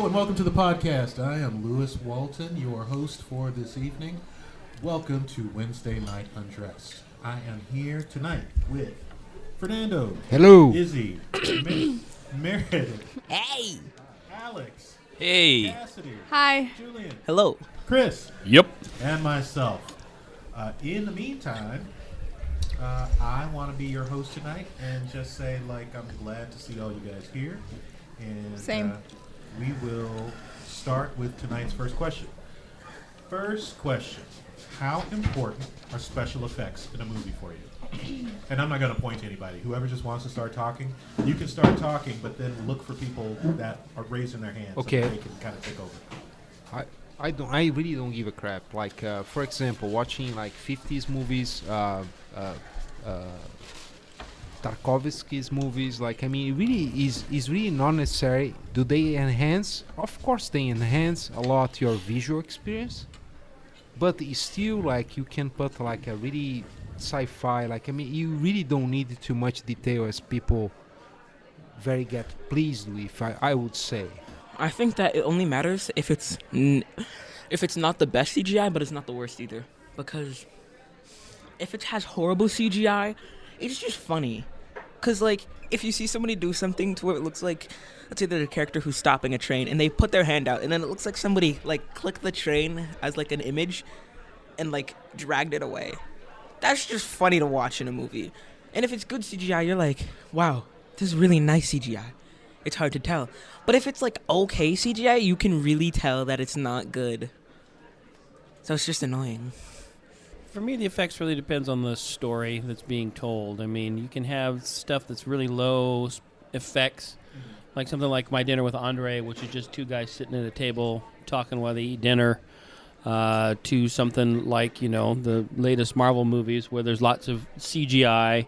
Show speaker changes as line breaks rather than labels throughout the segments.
and welcome to the podcast. I am Lewis Walton, your host for this evening. Welcome to Wednesday Night Undressed. I am here tonight with Fernando.
Hello.
Izzy. Meredith.
Hey.
Alex.
Hey.
Cassidy.
Hi.
Julian.
Hello.
Chris.
Yep.
And myself. In the meantime, I want to be your host tonight and just say, I'm glad to see all you guys here. And
Same.
We will start with tonight's first question. First question. How important are special effects in a movie for you? And I'm not going to point to anybody. Whoever just wants to start talking, you can start talking, but then look for people that are raising their hands.
Okay.
So they can kind of take over.
I really don't give a crap. For example, watching 50s movies, Tarkovsky's movies, it really is really not necessary. Do they enhance? Of course they enhance a lot your visual experience, but it's still you can put a really sci-fi, you really don't need too much detail as people very get pleased with, I would say.
I think that it only matters if it's not the best CGI, but it's not the worst either. Because if it has horrible CGI, it's just funny. Because, if you see somebody do something to where it looks like, let's say there's a character who's stopping a train, and they put their hand out, and then it looks like somebody, clicked the train as, an image, and, dragged it away. That's just funny to watch in a movie. And if it's good CGI, you're like, wow, this is really nice CGI. It's hard to tell. But if it's, okay CGI, you can really tell that it's not good. So it's just annoying.
For me, the effects really depends on the story that's being told. I mean, you can have stuff that's really low effects, like something like My Dinner with Andre, which is just two guys sitting at a table talking while they eat dinner, to something like, the latest Marvel movies where there's lots of CGI.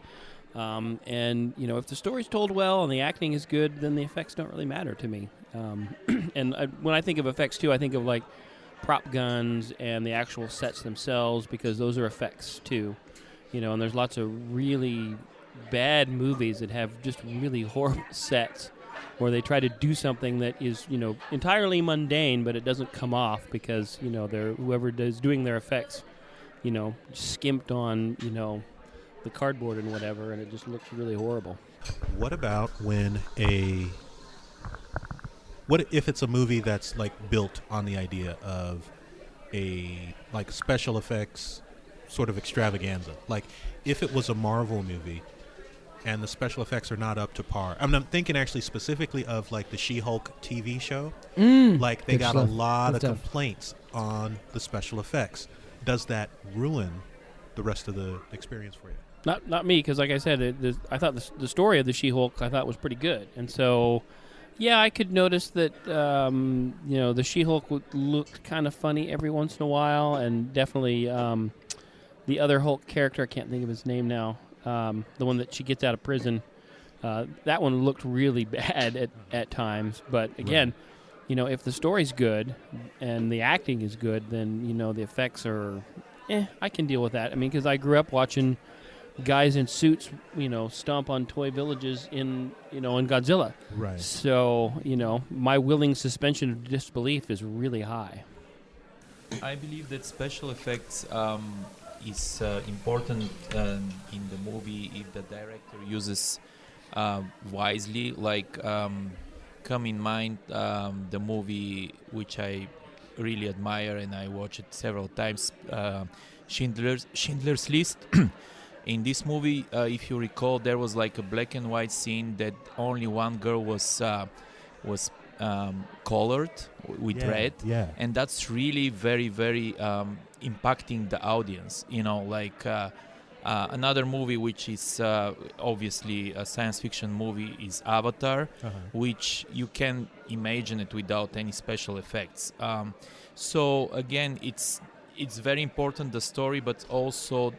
And, if the story's told well and the acting is good, then the effects don't really matter to me. And when I think of effects, too, I think of, prop guns and the actual sets themselves, because those are effects too, and there's lots of really bad movies that have just really horrible sets where they try to do something that is entirely mundane, but it doesn't come off because they're whoever is doing their effects skimped on the cardboard and whatever, and it just looks really horrible.
What about what if it's a movie that's built on the idea of a special effects sort of extravaganza? If it was a Marvel movie and the special effects are not up to par. I'm thinking actually specifically of the She-Hulk TV show. They got a lot of complaints on the special effects. Does that ruin the rest of the experience for you?
Not me, because like I said, I thought the story of the She-Hulk I thought was pretty good, and so. Yeah, I could notice that, the She-Hulk looked kind of funny every once in a while, and definitely the other Hulk character, I can't think of his name now, the one that she gets out of prison, that one looked really bad at times. But again, right. If the story's good and the acting is good, then, the effects are, I can deal with that. I mean, because I grew up watching guys in suits, stomp on toy villages in Godzilla.
Right.
So, my willing suspension of disbelief is really high.
I believe that special effects is important in the movie if the director uses wisely. Come in mind the movie which I really admire and I watched it several times, Schindler's List. In this movie, if you recall, there was a black and white scene that only one girl was colored with red, and that's really very, very impacting the audience. Another movie which is obviously a science fiction movie is Avatar, which you can imagine it without any special effects. So again, it's very important, the story, but also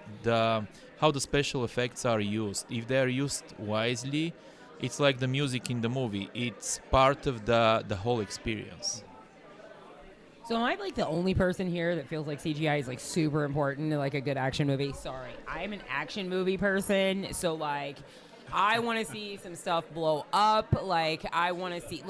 how the special effects are used. If they are used wisely, it's like the music in the movie. It's part of the whole experience.
So am I the only person here that feels like CGI is super important in a good action movie? Sorry, I'm an action movie person, so I want to see some stuff blow up. I want to see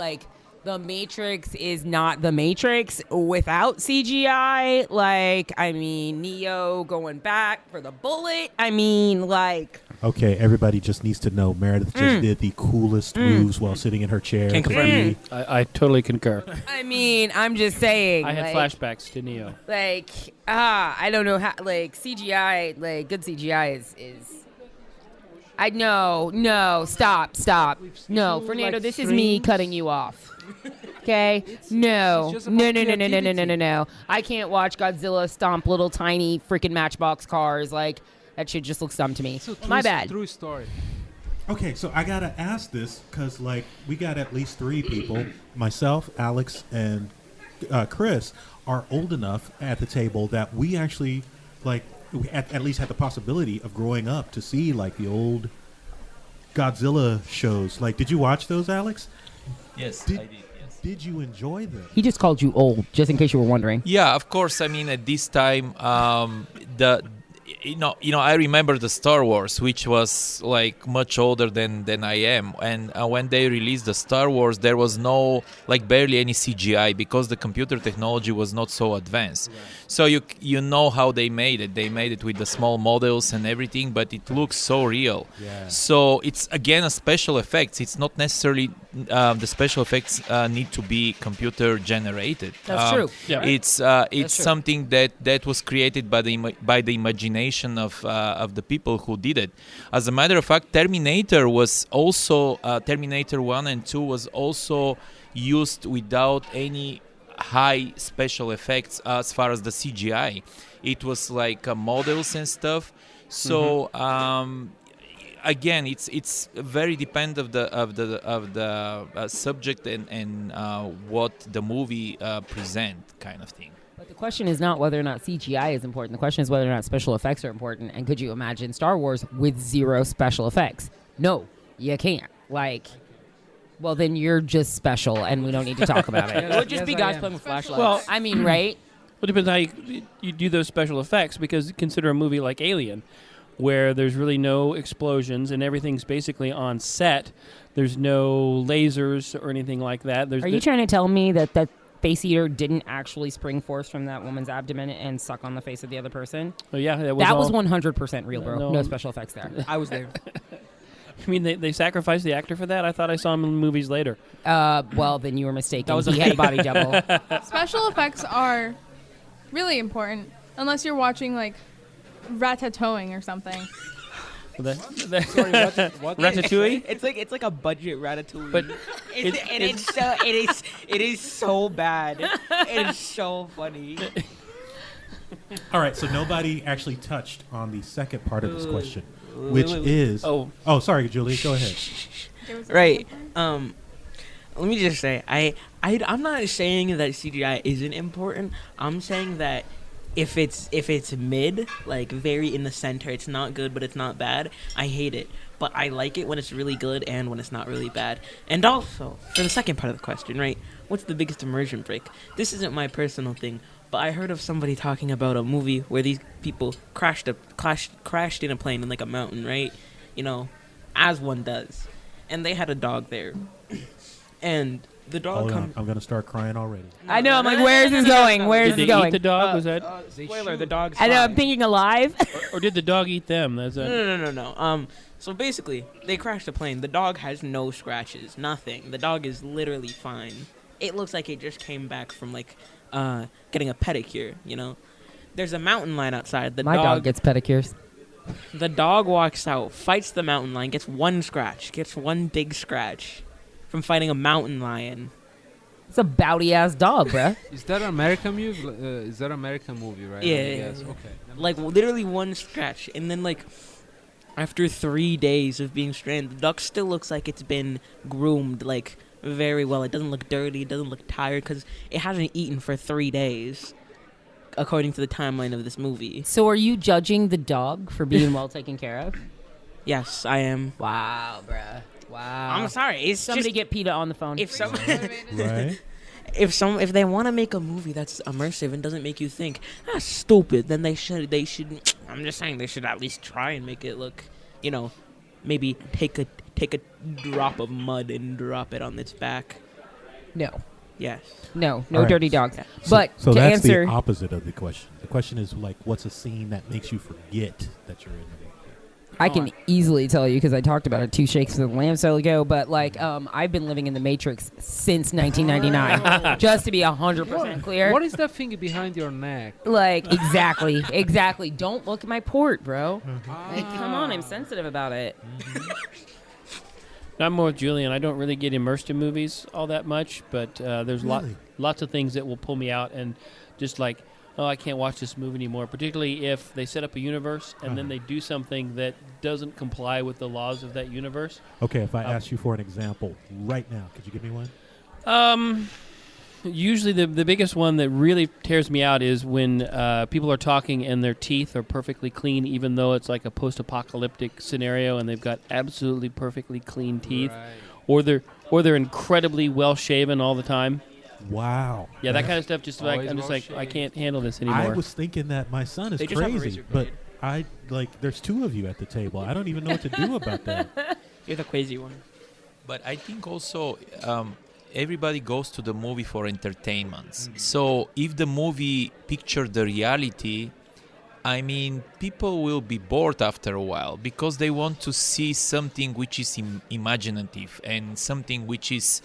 The Matrix is not the Matrix without CGI. Like, I mean, Neo going back for the bullet. I mean, like...
Okay, everybody just needs to know Meredith just did the coolest moves while sitting in her chair.
Can't confirm.
I totally concur.
I mean, I'm just saying.
I had flashbacks to Neo.
Like, I don't know how, like, CGI, like, good CGI is I no, stop. No, Fernando,
like
this is me
strings.
cutting you off. Okay? No.
it's just about creativity.
No. I can't watch Godzilla stomp little tiny freaking Matchbox cars. Like, that shit just looks dumb to me. My bad.
True story.
Okay, so I gotta ask this because, like, we got at least 3 people. Myself, Alex, and Chris are old enough at the table that we actually, like, we at least had the possibility of growing up to see, like, the old Godzilla shows. Like, did you watch those, Alex?
Yes,
Did-
I did. Yes.
Did you enjoy them?
He just called you old, just in case you were wondering.
Yeah, of course. I mean, at this time, the you know, I remember the Star Wars, which was like much older than I am, and when they released the Star Wars, there was no, like, barely any CGI because the computer technology was not so advanced. So you know how they made it. They made it with the small models and everything, but it looks so real.
Yeah.
So it's again a special effects. It's not necessarily the special effects need to be computer generated.
That's true.
Yeah.
It's
true.
something that was created by the imagination of the people who did it. As a matter of fact, Terminator was also Terminator 1 and 2 was also used without any high special effects as far as the CGI. It was like models and stuff. So again, it's very dependent of the subject and what the movie present, kind of thing.
But the question is not whether or not CGI is important. The question is whether or not special effects are important. And could you imagine Star Wars with 0 special effects? No, you can't. Like, well, then you're just special, and we don't need to talk about it. It would just be guys playing with flashlights.
Well-
I mean, right?
Well, it depends how you do those special effects, because consider a movie like Alien, where there's really no explosions and everything's basically on set. There's no lasers or anything like that.
Are you trying to tell me that face eater didn't actually spring force from that woman's abdomen and suck on the face of the other person?
Oh, yeah, that
Was 100% real, bro.
No.
No special effects there.
I was there.
I mean, they sacrificed the actor for that? I thought I saw him in movies later.
Well, then you were mistaken.
That was
He had a body double.
Special effects are really important, unless you're watching like Ratatouille or something.
Ratatouille?
It's like a budget Ratatouille.
But
it is so bad. It is so funny.
All right, so nobody actually touched on the second part of this question, which is...
Oh.
Oh, sorry, Julie, go ahead.
Right. Let me just say, I'm not saying that CGI isn't important. I'm saying that if it's mid, like very in the center, it's not good, but it's not bad, I hate it. But I like it when it's really good and when it's not really bad. And also, for the second part of the question, right? What's the biggest immersion break? This isn't my personal thing, but I heard of somebody talking about a movie where these people crashed in a plane in like a mountain, right? You know, as one does. And they had a dog there. And the dog
Hold on,
comes...
I'm going to start crying already.
I know. I'm like, where is this going? Where is
Did
this
they eat
going?
the dog? Was that,
spoiler, the dog's
I know. I'm
fine.
thinking alive.
or did the dog eat them? That's
No. So basically, they crashed the plane. The dog has no scratches, nothing. The dog is literally fine. It looks like it just came back from like getting a pedicure. You know, there's a mountain lion outside.
My dog gets pedicures.
The dog walks out, fights the mountain lion, gets one scratch, gets one big scratch from fighting a mountain lion.
It's a bowdy ass dog, bruh.
Is that an American movie? Is that an American movie, right?
Yeah,
Yes.
yeah.
Okay.
Like literally one scratch, and then like after 3 days of being stranded, the duck still looks like it's been groomed like very well. It doesn't look dirty. It doesn't look tired because it hasn't eaten for 3 days, according to the timeline of this movie.
So are you judging the dog for being well taken care of?
Yes, I am.
Wow, bruh. Wow.
I'm sorry. It's
Somebody
just,
get PETA on the phone.
if some
Right?
if they want to make a movie that's immersive and doesn't make you think that's stupid, then they should. I'm just saying they should at least try and make it look, you know, maybe take a drop of mud and drop it on its back.
No.
Yes.
No
All right.
dirty dogs.
Yeah.
But
So
to
that's
answer,
the opposite of the question. The question is like, what's a scene that makes you forget that you're in the movie?
I can easily tell you because I talked about it 2 shakes of the lamb so ago. But like, I've been living in the Matrix since 1999. Just to be 100% clear.
What is that thing behind your neck?
Like exactly. Don't look at my port, bro. Like, come on, I'm sensitive about it.
I'm more with Julian. I don't really get immersed in movies all that much, but there's
Really?
lots of things that will pull me out and just like, oh, I can't watch this movie anymore, particularly if they set up a universe and then they do something that doesn't comply with the laws of that universe.
Okay, if I ask you for an example right now, could you give me one?
Usually the biggest one that really tears me out is when people are talking and their teeth are perfectly clean, even though it's like a post-apocalyptic scenario and they've got absolutely perfectly clean teeth, or they're incredibly well shaven all the time.
Wow.
Yeah, that kind of stuff. Just like
Always
I'm just
well
like I
shaved.
can't handle this anymore.
I was thinking that my son is
They just have a
crazy,
razor
but
blade.
I like. There's 2 of you at the table. I don't even know what to do about that.
You're the crazy one.
But I think also everybody goes to the movie for entertainment. So if the movie picture the reality, I mean, people will be bored after a while because they want to see something which is imaginative and something which is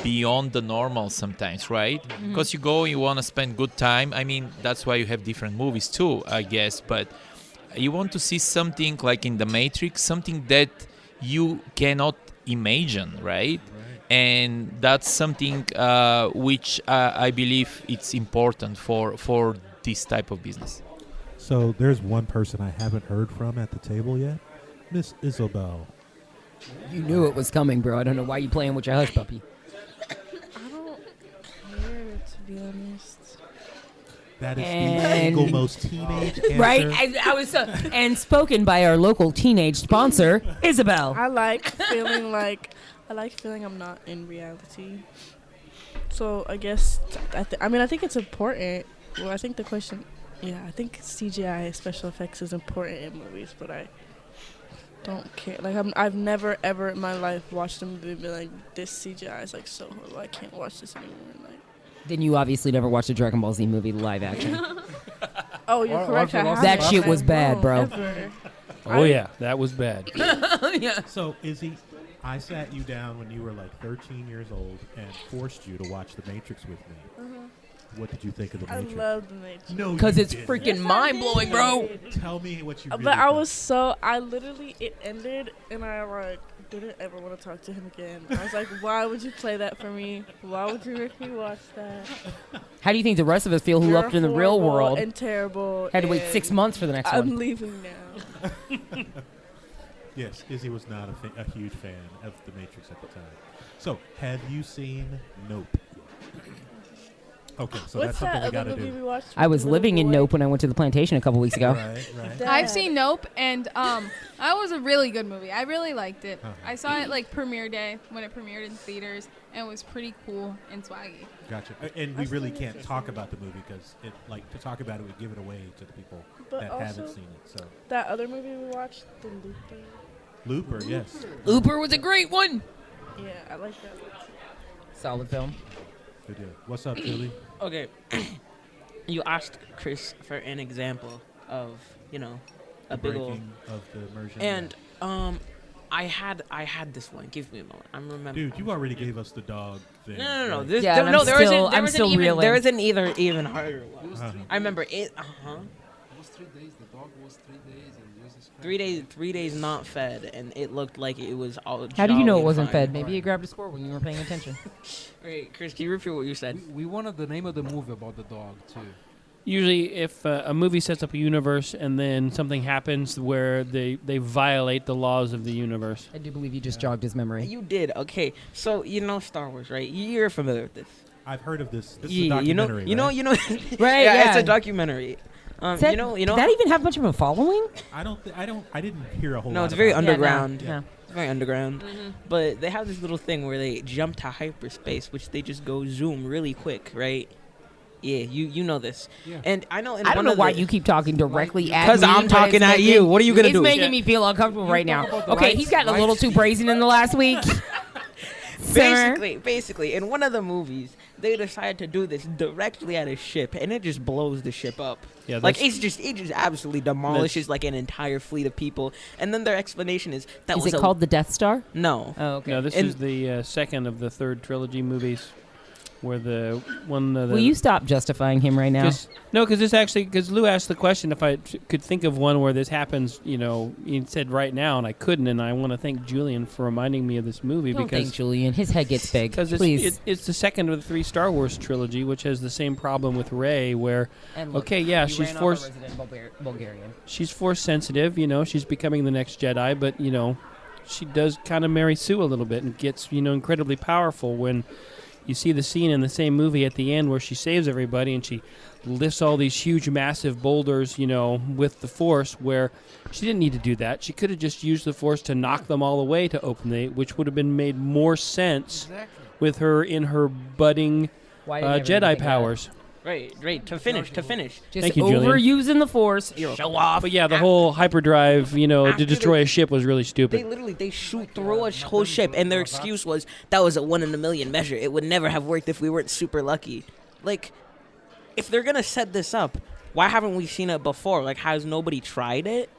beyond the normal sometimes, right? Because you go, you want to spend good time. I mean, that's why you have different movies too, I guess. But you want to see something like in The Matrix, something that you cannot imagine, right? And that's something which I believe it's important for this type of business.
So there's one person I haven't heard from at the table yet, Miss Isabel.
You knew it was coming, bro. I don't know why you playing with your hush puppy.
I don't care, to be honest.
That is the
And-
single most teenage answer.
Right? I was and spoken by our local teenage sponsor, Isabel.
I like feeling I'm not in reality. So I guess I mean I think it's important. Well, I think the question, I think CGI special effects is important in movies, but I don't care. Like I've never ever in my life watched a movie and be like, this CGI is like so horrible. I can't watch this anymore. Like,
Then you obviously never watched a Dragon Ball Z movie live action.
oh, you're
Or-
correct.
or
I
the
haven't.
That shit
I
was bad,
won't
bro.
ever.
Oh yeah, that was bad.
So, Izzy, I sat you down when you were like 13 years old and forced you to watch The Matrix with me. What did you think of The
I
Matrix?
love the Matrix.
No,
Because
you
it's
didn't.
freaking mind blowing, bro.
Tell me what you really
But I
thought.
was I literally, it ended, and I like didn't ever want to talk to him again. I was like, why would you play that for me? Why would you make me watch that?
How do you think the rest of us feel who
You're
left in the real
horrible
world?
and terrible.
Had to wait
and
6 months for the next
I'm
one.
leaving now.
Yes, Izzy was not a huge fan of The Matrix at the time. So, have you seen Nope? Okay, so
What's
that's something
that
we
other
got to
movie
do.
we watched?
I was
with the
living
little
in
boy?
Nope when I went to the plantation a couple weeks ago.
Right.
Dad.
I've seen Nope, and that was a really good movie. I really liked it.
Uh-huh.
I saw it like premiere day when it premiered in theaters, and it was pretty cool and swaggy.
Gotcha. And we really can't talk about the movie because to talk about it would give it away to the people
But
that
also-
haven't seen it. So,
That other movie we watched, The Looper.
Looper, yes.
Looper was a great one.
Yeah, I like that one too.
Solid film.
Good deal. What's up, Julie?
Okay. You asked Chris for an example of, a
The
big old.
breaking of the immersion.
And I had this one. Give me a moment. I'm remembering.
Dude, you already gave us the dog thing.
No.
right?
This,
Yeah,
there,
and
no,
I'm
there
still-
wasn't. There
I'm
was
still
an even.
reeling.
There was an even harder one.
Uh-huh.
I remember it.
It was 3 days. The dog was 3 days, and Jesus Christ.
3 days. 3 days not fed, and it looked like it was all.
How do you know it
jolly
wasn't
fine.
fed? Maybe you grabbed a score when you were paying attention.
Wait, Chris, can you repeat what you said?
We wanted the name of the movie about the dog too.
Usually, if a movie sets up a universe and then something happens where they violate the laws of the universe.
I do believe you just jogged his memory.
You did. Okay, so you know Star Wars, right? You're familiar with this.
I've heard of this. This is a
Yeah,
documentary,
you know.
Right,
yeah,
yeah.
it's a documentary.
Is that-
you know.
Did that even have much of a following?
I didn't hear a whole lot.
No, it's very
about it.
underground.
Yeah.
It's very underground. But they have this little thing where they jump to hyperspace, which they just go zoom really quick, right? Yeah, you know this.
Yeah.
And I know. In
I don't
one
know
of
why
the-
you keep talking directly at me.
'Cause I'm
but
talking
it's
at
making-
you. What are you gonna
it's
do?
making
Yeah.
me feel uncomfortable right now.
talk about the
Okay,
lights-
he's gotten a
lights-
little too brazen in the last week. Simmer.
Basically, in one of the movies, they decided to do this directly at a ship, and it just blows the ship up.
Yeah,
Like it just absolutely demolishes like an entire fleet of people. And then their explanation is that
Is
was
it called the Death Star?
No.
Oh, okay.
No, this
And-
is the second of the third trilogy movies, where the one.
Will you stop justifying him right now?
Because Lou asked the question if I could think of one where this happens. You know, he said right now, and I couldn't. And I want to thank Julian for reminding me of this movie
Don't
because
thank Julian. His head gets big.
because
Please.
it's the second of the three Star Wars trilogy, which has the same problem with Rey, where
And look,
okay, yeah,
you
she's
ran off a
force
resident Bulgarian.
she's force sensitive. You know, she's becoming the next Jedi, but you know, she does kind of Mary Sue a little bit and gets incredibly powerful when. You see the scene in the same movie at the end where she saves everybody and she lifts all these huge, massive boulders, with the Force, where she didn't need to do that. She could have just used the Force to knock them all away to open the, which would have been made more sense with her in her budding
Why did everybody
Jedi
think that?
powers.
Right. To finish.
Just
Thank you, Julian.
overusing the Force. Show off.
But yeah, the whole hyperdrive, to destroy a ship was really
They
stupid.
literally shoot through a whole ship, and their excuse was that was a 1 in a million measure. It would never have worked if we weren't super lucky. Like, if they're gonna set this up, why haven't we seen it before? Like, has nobody tried it?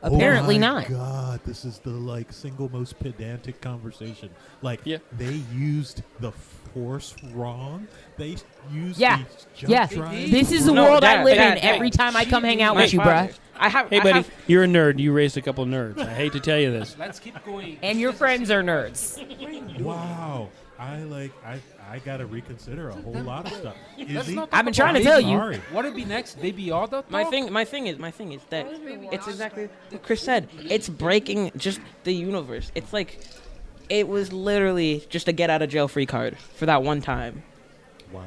Apparently
oh my
not.
God, this is the single most pedantic conversation. Like
Yeah.
they used the Force wrong. They used
Yeah.
these jump
Yeah.
drives
This is the
No,
world I
Dad,
live
Dad,
in
Dad.
every time I come hang out
My
with you,
father.
bruh.
Hey, buddy, you're a nerd. You raised a couple nerds. I hate to tell you this.
Let's keep going.
And your friends are nerds.
Wow, I gotta reconsider a whole lot of stuff.
Let's
Izzy,
not
I've been
talk
trying to
about
tell
Baby-
you.
sorry.
What would be next? Baby Yoda?
My
talk?
thing is that it's exactly what Chris said. It's breaking just the universe. It's like it was literally just a get out of jail free card for that one time,
Wow.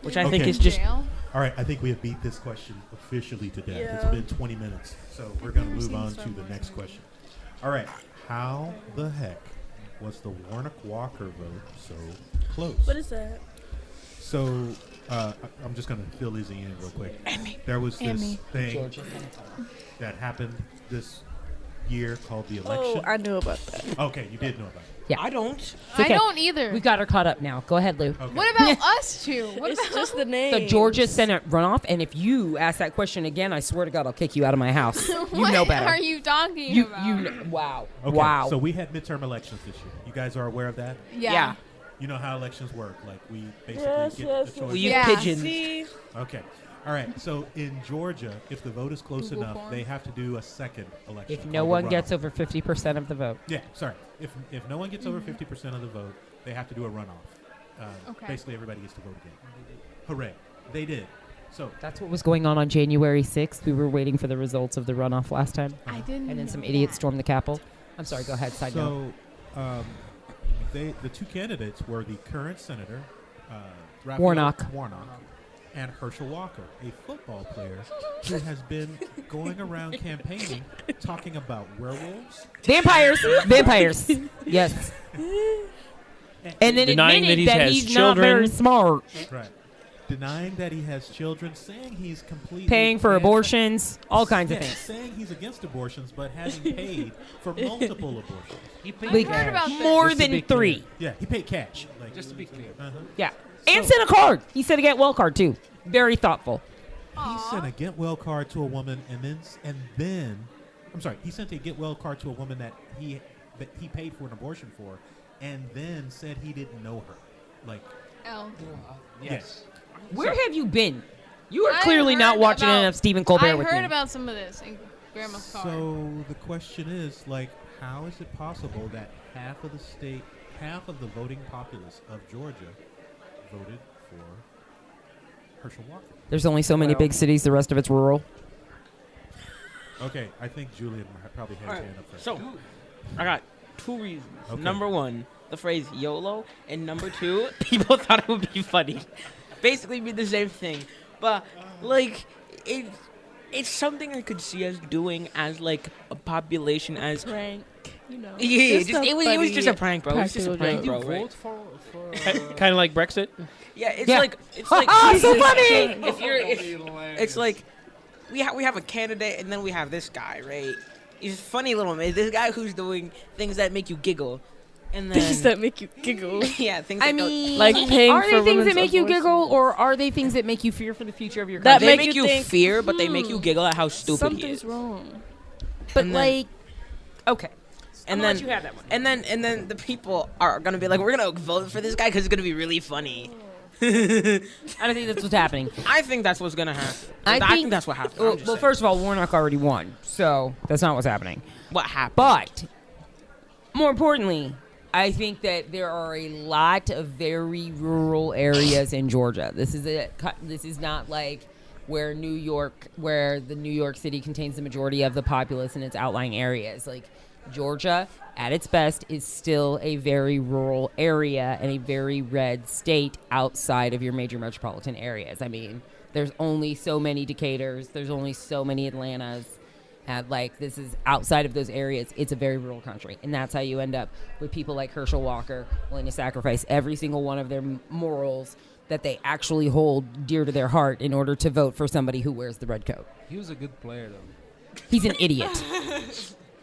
which I think
Okay.
is just
Jail?
All right, I think we have beat this question officially to death. It's
Yeah.
been 20 minutes, so we're going to
never
move
seen
on
Star
to the
Wars.
next question. All right, how the heck was the Warnock-Walker vote so close?
What is that?
So, I'm just going to fill Izzy in real quick. There was this
Emmy.
thing that happened this year called the election.
Oh, I knew about that.
Okay, you did know about it.
Yeah.
I don't.
It's
I
okay.
don't either.
We got her caught up now. Go ahead, Lou.
Okay.
What about us two? What
It's
about
just the name.
The Georgia Senate runoff, and if you ask that question again, I swear to God, I'll kick you out of my house. You
what
know better.
are you talking
You,
about?
wow.
Okay,
Wow.
so we had midterm elections this year. You guys are aware of that?
Yeah.
You know how elections work. Like, we basically
Yes,
get
yes,
the choice.
We use
Yeah.
pigeons.
See,
Okay. All right. So in Georgia, if the vote is close
Google
enough,
form.
they have to do a second election.
If
called
no
the
one
runoff.
gets over 50% of the vote.
Yeah, sorry. If no one gets over 50% of the vote, they have to do a runoff.
Okay.
Basically, everybody gets to vote again. Hooray! They did. So
That's what was going on January 6th. We were waiting for the results of the runoff last time.
I didn't.
And then
know
some idiots
that.
stormed the Capitol. I'm sorry, go ahead. Side note.
So the two candidates were the current senator Raphael
Warnock.
and Hershell Walker, a football player who has been going around campaigning, talking about werewolves.
Vampires. Vampires. Yes. And then
Denying that
admitted
he
that
has
he's not
children.
very smart.
Right. Denying that he has children, saying he's completely
Paying for
anti-
abortions. All kinds of
Yeah,
things.
saying he's against abortions, but having paid for multiple abortions.
I've heard about this.
More
Just to
than
be clear.
3.
Yeah, he paid cash. Like,
Just to be clear.
Yeah. And
So-
sent a card. He said a get well card, too. Very thoughtful.
He sent a get well card to a woman, and then I'm sorry, he sent a get well card to a woman that he paid for an abortion for, and then said he didn't know her. Like,
L.
yes.
Where have you been? You are
I
clearly not
heard
watching
about-
enough Stephen Colbert
I
with
heard
me.
about some of this in Grandma's car.
So the question is, like, how is it possible that half of the voting populace of Georgia voted for Hershell Walker?
There's only so many
Well-
big cities. The rest of it's rural.
Okay, I think Julian probably had his
Alright,
hand up first.
So, I got 2 reasons.
Okay.
Number 1, the phrase YOLO, and number 2, people thought it would be funny. Basically, be the same thing, but like it's something I could see us doing as like a population as
prank. You know.
yeah,
Just
just,
a
it was
funny
just a prank, bro. It was just a
practical
prank,
joke.
bro.
You
Right?
vote for
Kind of like Brexit.
Yeah, it's
Yeah.
like it's like
So funny!
if you're it's like we have a candidate and then we have this guy, right? He's a funny little man. This guy who's doing things that make you giggle. And then
Things that make you giggle.
yeah, things
I
that don't-
mean,
Like paying
are
for
they things that
women's
make you
abortion.
giggle, or are they things that make you fear for the future of your
That
country?
they
make
make
you
you
think,
fear, but they make you giggle at how stupid he
Something's
is.
wrong.
but
and then-
like, okay,
And
I'll
then
let you have that one.
and then the people are gonna be like, we're gonna vote for this guy because it's gonna be really funny.
I don't think that's what's happening.
I think that's what's gonna happen.
I
I
think-
think that's what happened.
Well,
I'm just
well,
saying.
first of all, Warnock already won, so that's not what's happening.
what happened?
But more importantly, I think that there are a lot of very rural areas in Georgia. This is not like where the New York City contains the majority of the populace in its outlying areas. Like Georgia, at its best, is still a very rural area and a very red state outside of your major metropolitan areas. I mean, there's only so many Decatur's, there's only so many Atlantas. This is outside of those areas. It's a very rural country, and that's how you end up with people like Hershell Walker willing to sacrifice every single one of their morals that they actually hold dear to their heart in order to vote for somebody who wears the red coat.
He was a good player, though.
He's an idiot,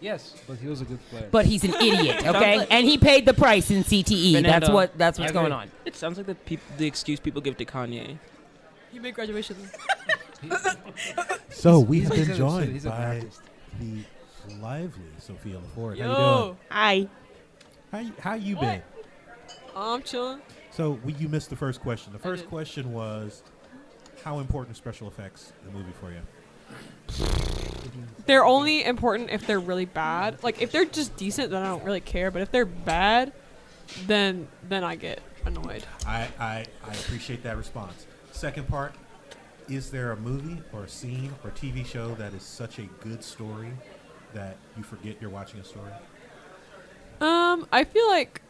Yes, but he was a good player.
but he's an idiot, okay? And he paid the price in CTE.
Fernando,
That's what's going on.
It sounds like the excuse people give to Kanye.
You made graduation.
So we
He's
have
a
been
good
joined
shit. He's a good
by
artist.
the lively Sofia LaForte. How you
Yo,
Hi.
doing? How you been?
I'm chilling.
So you missed the first question. The first
did.
question was, how important are special effects in the movie for you?
They're only important if they're really bad. Like if they're just decent, then I don't really care. But if they're bad, then I get annoyed.
I appreciate that response. Second part, is there a movie or a scene or TV show that is such a good story that you forget you're watching a story?
I feel like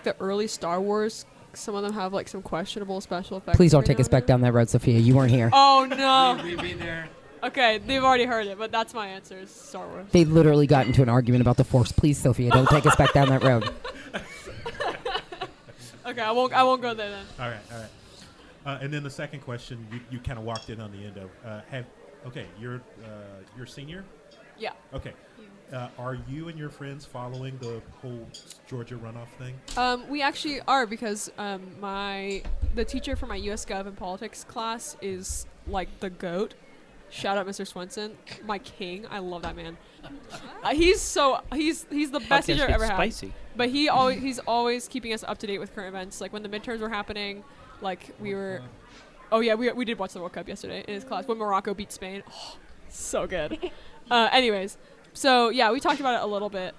the early Star Wars, some of them have like some questionable special effects.
Please don't
every
take
now
us
and
back
then.
down that road, Sophia. You weren't here.
Oh no.
We've been there.
Okay, they've already heard it, but that's my answer. Is Star Wars.
They literally got into an argument about the Force. Please, Sophia, don't take us back down that road.
Okay, I won't go there then.
All right. And then the second question, you kind of walked in on the end of. You're senior.
Yeah.
Okay. Are you and your friends following the whole Georgia runoff thing?
We actually are because the teacher for my U.S. Gov and Politics class is like the GOAT. Shout out Mr. Swenson, my king. I love that man. He's the best teacher I've ever had.
Spicy.
But he's always keeping us up to date with current events. Like when the midterms were happening, like we were. Oh yeah, we did watch the World Cup yesterday in his class when Morocco beat Spain. Oh, so good. Anyways, so yeah, we talked about it a little bit,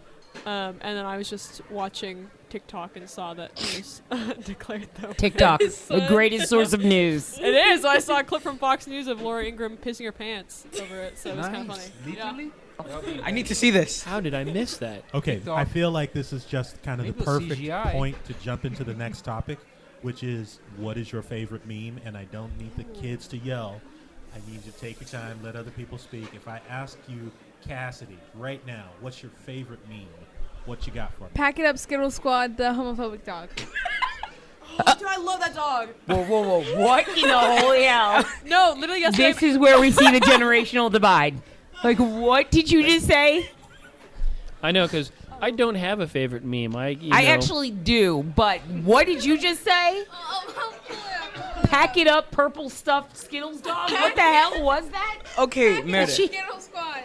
and then I was just watching TikTok and saw that he was declared the
TikTok,
winner.
the greatest source of news.
It is. I saw a clip from Fox News of Laura Ingraham pissing her pants over it, so it was kind of funny. Yeah.
Literally?
I need to see this.
How did I miss that?
Okay,
TikTok.
I feel like this is just kind of the
Maybe
perfect
CGI.
point to jump into the next topic, which is what is your favorite meme? And I don't need the kids to yell. I need you to take your time, let other people speak. If I ask you, Cassidy, right now, what's your favorite meme? What you got for me?
Pack it up, Skittle Squad, the homophobic dog.
Dude, I love that dog.
Whoa. What in the holy hell?
No, literally yesterday.
This is where we see the generational divide. Like, what did you just say?
I know, because I don't have a favorite meme.
I actually do, but what did you just say? Pack it up, purple stuffed Skittles dog? What the hell was that?
Okay, Meredith.
Skittle Squad.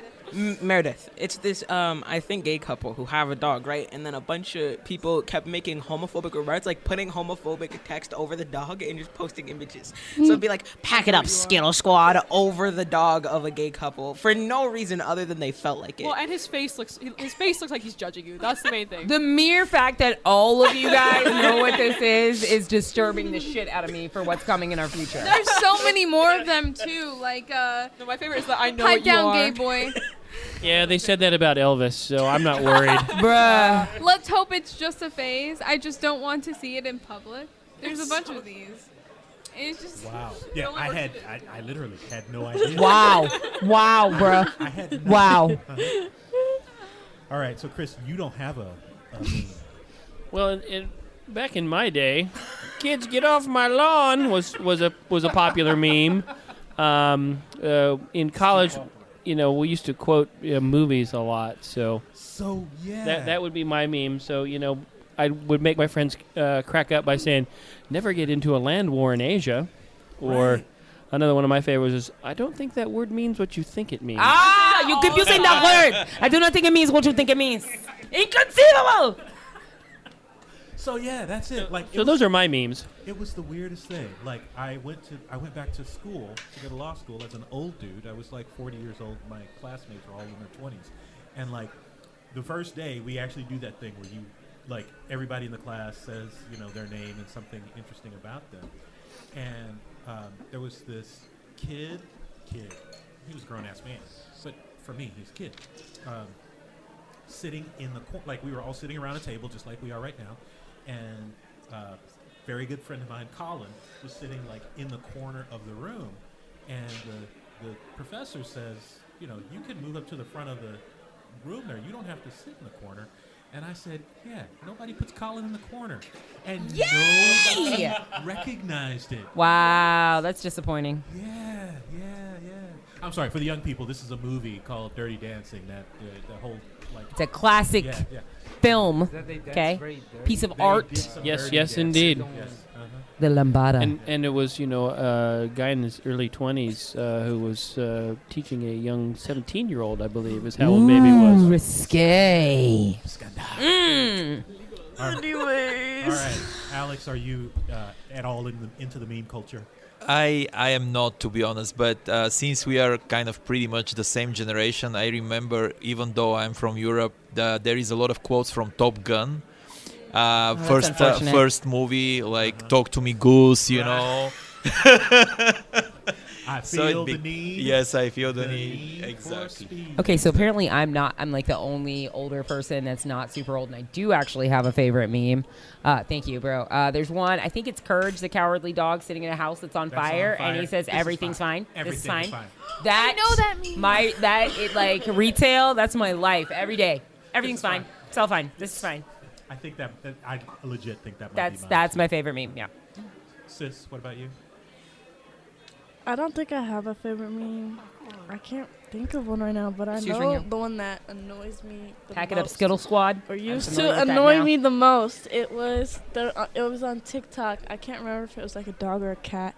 Meredith, it's this I think gay couple who have a dog, right? And then a bunch of people kept making homophobic remarks, like putting homophobic text over the dog and just posting images. So it'd be like, "Pack it up, Skittle Squad," over the dog of a gay couple for no reason other than they felt like it.
Well, and his face looks like he's judging you. That's the main thing.
The mere fact that all of you guys know what this is disturbing the shit out of me for what's coming in our future.
There's so many more of them too. Like
No, my favorite is that I know
pipe
what you
down,
are.
gay boy.
Yeah, they said that about Elvis, so I'm not worried.
Bruh.
Let's hope it's just a phase. I just don't want to see it in public. There's a bunch of these. It's just
Wow. Yeah,
only
I literally had no idea.
Wow, bruh.
I had no
Wow.
idea. All right, so Chris, you don't have a meme.
Well, back in my day, "Kids, get off my lawn" was a popular meme. In college, we used to quote movies a lot, so
yeah.
that would be my meme. So I would make my friends crack up by saying, "Never get into a land war in Asia," or
Right.
another one of my favorites is, "I don't think that word means what you think it means."
You're confusing that word. I do not think it means what you think it means. Inconceivable.
So yeah, that's it. Like,
So those are my memes.
It was the weirdest thing. Like, I went back to school to go to law school as an old dude. I was like 40 years old. My classmates were all in their 20s, and like the first day we actually do that thing where you like everybody in the class says their name and something interesting about them. And there was this kid. He was a grown ass man, but for me, he's a kid. Sitting in the corner, like we were all sitting around a table, just like we are right now. And very good friend of mine, Colin, was sitting like in the corner of the room, and the professor says, you can move up to the front of the room there. You don't have to sit in the corner. And I said, yeah, nobody puts Colin in the corner. And nobody recognized it.
Wow, that's disappointing.
Yeah. I'm sorry, for the young people, this is a movie called Dirty Dancing that the whole, like...
It's a classic
Yeah.
film,
That they dance
okay?
very dirty.
Piece of
They
art.
did some
Yes,
dirty
yes,
dancing.
indeed.
Yes.
The lambada.
And it was, a guy in his early 20s who was teaching a young 17-year-old, I believe, is how old baby was.
Risque.
All
Anyways.
right, Alex, are you at all into the meme culture?
I am not, to be honest, but since we are kind of pretty much the same generation, I remember, even though I'm from Europe, there is a lot of quotes from Top Gun.
that's unfortunate.
First movie, like "Talk to Me, Goose,"
I
So
feel
it
the need.
Yes, I feel the
The
need.
for
Exactly.
speed.
Okay, so apparently I'm like the only older person that's not super old, and I do actually have a favorite meme. Thank you, bro. There's one, I think it's Courage, the cowardly dog sitting in a house that's on,
That's on
fire, and
fire.
he says,
This is
everything's fine.
Everything's
This is fine.
fine.
That,
I know that meme.
like retail, that's my life every day. Everything's
is
fine.
fine.
It's all fine. This is fine.
I think that I legit think that might be mine.
That's my favorite meme, yeah.
Sis, what about you?
I don't think I have a favorite meme. I can't think of one right now, but I
Excuse
know
me.
the one that annoys me the
Pack it
most.
up, Skittle Squad.
Or
I'm
used
familiar
to
with that
annoy
now.
me the most. It was on TikTok. I can't remember if it was like a dog or a cat,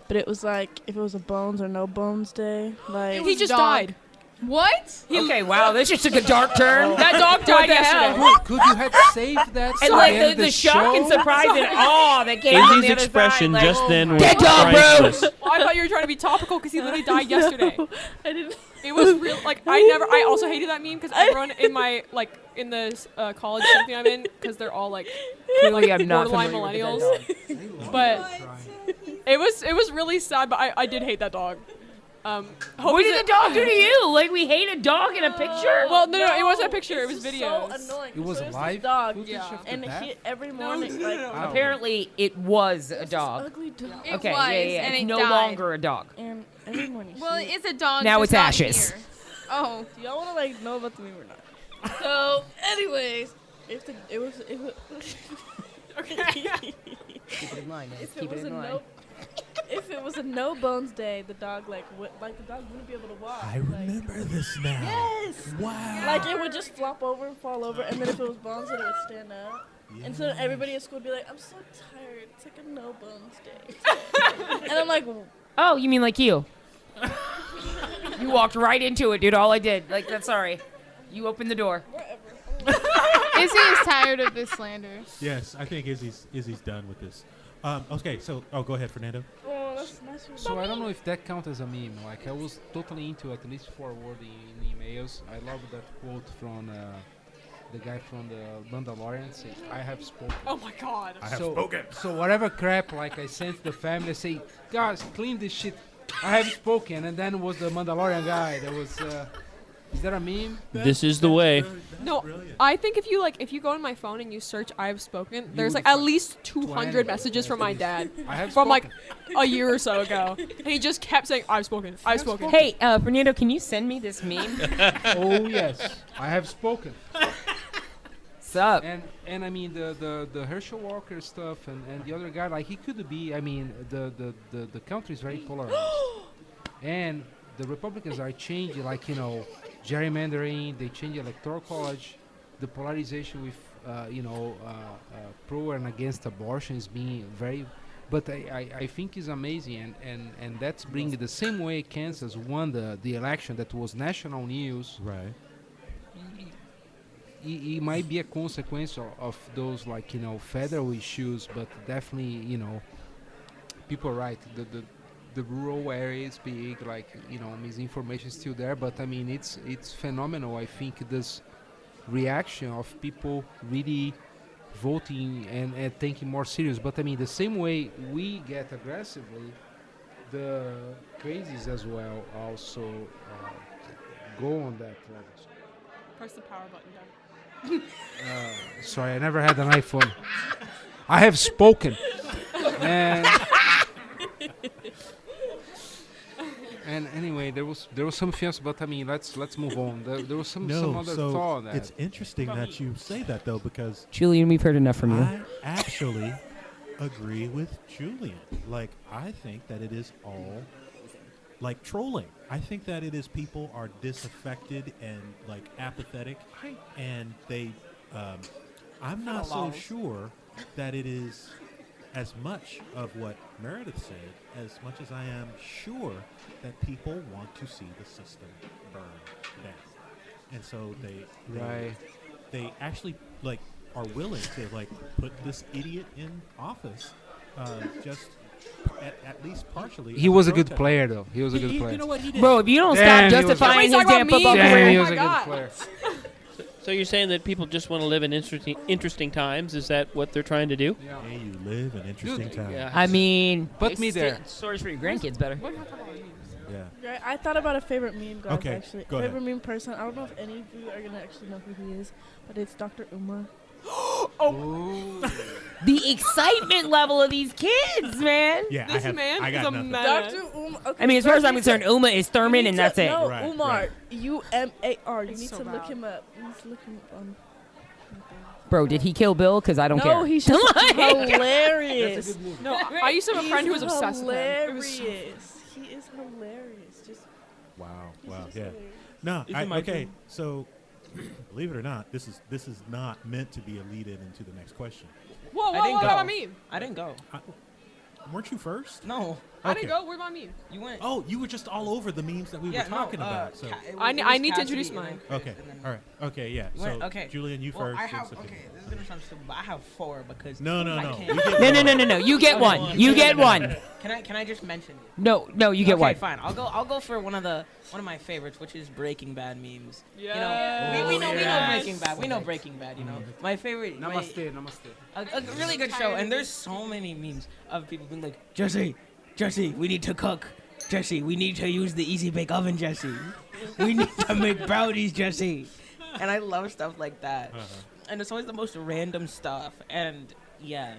but it was like if it was a bones or no bones day. Like
He just
dog.
died.
What?
Okay, wow, this just took a dark turn. That dog died
What the
yesterday.
hell?
Could you have saved that?
And
to
like
end
the shock and
show?
surprise and awe that came from
Izzy's
the other
expression
side, like,
just then was
Dead dog, bro!
priceless.
Oh, I thought you were trying to be topical because he literally died yesterday.
I didn't.
It was real. Like I also hated that meme because everyone in my in the college something I'm in, because they're all like
Clearly, I'm not
borderline
familiar with
millennials.
that dog.
But it was really sad. But I did hate that dog.
What
Hoping
did
that-
the dog do to you? Like, we hate a dog in a picture?
Well, no, it wasn't a picture. It
It's
was
just
videos.
So annoying.
It was
So there's this
live
dog,
footage
Yeah.
of the
and
death?
every morning, like
Wow.
Apparently, it was a
this
dog.
ugly dog.
It
Okay,
was,
yeah.
and
It's
it
no
died.
longer a dog.
And every morning.
Well,
she-
it's a dog.
Now
just
it's
not
ashes.
here. Oh.
do y'all want to like know about the meme or not? So, anyways, it was
Keep it in line, guys.
if it
Keep it
was a
in line.
no if it was a no bones day, the dog the dog wouldn't be able to walk.
I remember this now.
Yes.
Wow.
Like it would just flop over and fall over, and then if it was bones, then it would stand up. And so everybody at school would be like, "I'm so tired. It's like a no bones day." And I'm like,
Oh, you mean like you? You walked right into it, dude. All I did. Like, that's sorry. You opened the door.
Izzy is tired of this slander.
Yes, I think Izzy's done with this. Okay, so go ahead, Fernando.
"Oh, that's nice." of you."
So I don't know if that counts as a meme. Like I was totally into at least forwarding in emails. I love that quote from the guy from the Mandalorian. Say, "I have spoken."
Oh my god.
I have
so,
spoken.
So whatever crap like I sent the family, I say, guys, clean this shit. I have spoken, and then was the Mandalorian guy. That was. Is that a meme?
This is the way.
No,
Brilliant.
I think if you go on my phone and you search "I've spoken," there's
would
like at
find
least 200
20,
messages from my dad
I have
from like
spoken.
a year or so ago, and he just kept saying "I've spoken, I've spoken."
Hey, Fernando, can you send me this meme?
Oh yes, I have spoken.
Sup?
And I mean the Hershell Walker stuff and the other guy, like he could be. I mean the country is very polarized, and the Republicans are changing, like, gerrymandering. They change electoral college. The polarization with, pro and against abortion is being very. But I think it's amazing, and that's bringing the same way Kansas won the election that was national news.
Right.
It might be a consequence of those, like, federal issues, but definitely, people are right. The rural area is big, like, misinformation is still there, but I mean, it's phenomenal. I think this reaction of people really voting and taking more serious. But I mean, the same way we get aggressively, the crazies as well also go on that level.
Press the power button down.
Sorry, I never had an iPhone. I have spoken. And anyway, there was something else, but I mean, let's move on. There was some other thought on that.
It's interesting that you say that, though, because
Julian, we've heard enough from you.
I actually agree with Julian. Like, I think that it is all like trolling. I think that it is people are disaffected and like apathetic, and they. I'm not so sure that it is as much of what Meredith said as much as I am sure that people want to see the system burn down, and so they actually like are willing to like put this idiot in office, just at least partially.
He was a good player, though. He was a good player.
You know what he did?
Bro, if you don't stop justifying his damn football
Damn, he
career,
was a good player.
So you're saying that people just want to live in interesting times? Is that what they're trying to do?
Yeah.
Hey, you live in interesting times.
Yeah.
I mean,
Put me there.
Stories for your grandkids better.
What am I talking about?
Yeah.
Right, I thought about a favorite meme, guys.
Okay,
Actually,
go ahead.
favorite meme person. I don't know if any of you are gonna actually know who he is, but it's Dr. Uma.
The excitement level of these kids, man.
Yeah,
This man
I
is
got
a
nothing.
menace.
Dr. Uma. Okay,
I mean, as far as I'm
you need to-
concerned, Uma is
you
Thurman,
need
and
to-
that's it.
No,
Right,
Umar.
right.
Umar. You
It's
need
so
to look
bad.
him up. You need to look him up on.
Bro, did he kill Bill? Because I don't care.
No, he's just hilarious.
No, I used to have a friend who was obsessed with him. It was so
hilarious. He is hilarious. Just
Wow.
he's
Wow.
just
Yeah.
hilarious.
No.
Is it my
Okay.
turn?
So, believe it or not, this is not meant to be a lead-in into the next question.
Whoa,
I
whoa,
didn't
what
go.
about me?
I didn't go.
Weren't you first?
No.
I didn't
Okay.
go. Where'd my meme?
You went.
Oh, you were just all over the memes that we were talking about. So.
I need to introduce
mine.
mine.
Okay. All right. Okay. Yeah.
You
So,
went- okay.
Julian, you
Well,
first.
I
then
have.
Sophia.
Okay, this is gonna sound stupid, but I have 4 because.
No.
I
You
can't-
get
No,
one.
no. You get one. You get one.
Can I just mention it?
No, you get
Okay,
one.
fine. I'll go for one of my favorites, which is Breaking Bad memes.
Yes.
You know, we know
Yes.
Breaking Bad. We know Breaking Bad. You know, my favorite.
Namaste.
A really good show, and there's so many memes of people being like, Jesse, we need to cook. Jesse, we need to use the Easy Bake Oven, Jesse. We need to make brownies, Jesse. And I love stuff like that. And it's always the most random stuff. And yeah,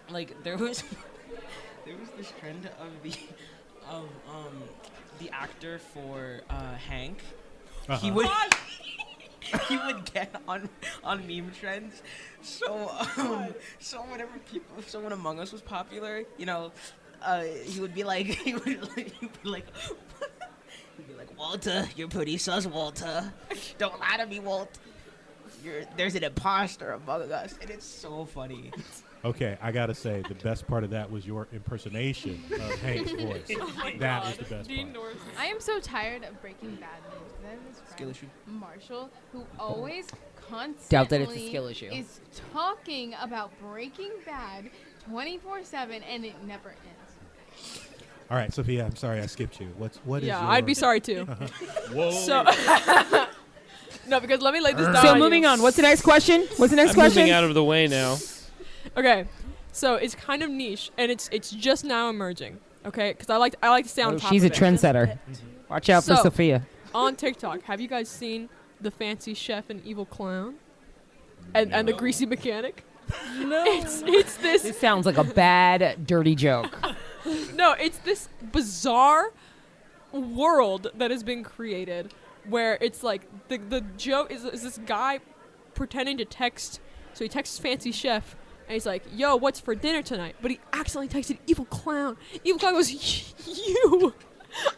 like there was this trend of the actor for Hank. He would he would get on meme trends. So whenever someone Among Us was popular, you know, he would be like Walter, you're pretty sus, Walter. Don't lie to me, Walt. There's an imposter among us, and it's so funny.
Okay, I gotta say the best part of that was your impersonation of Hank's voice. That was the best
Dean
part.
Norris.
I am so tired of Breaking Bad memes. I have this
Skill
friend,
issue.
Marshall, who always constantly
Doubt that it's a skill issue.
is talking about Breaking Bad 24/7, and it never ends.
All right, Sophia, I'm sorry I skipped you. What is
Yeah,
your...
I'd be sorry too.
Whoa.
So, no, because let me lay this down.
So
on you.
moving on. What's the next question?
I'm moving out of the way now.
Okay, so it's kind of niche, and it's just now emerging. Okay, because I like to stay on top.
She's a
of it.
trendsetter. Watch out for
So-
Sophia.
On TikTok, have you guys seen the fancy chef and evil clown, and the greasy mechanic?
No.
It's this.
This sounds like a bad, dirty joke.
No, it's this bizarre world that has been created where it's like the joke is this guy pretending to text. So he texts fancy chef and he's like, "Yo, what's for dinner tonight?" But he accidentally texted evil clown. Evil clown goes, "You."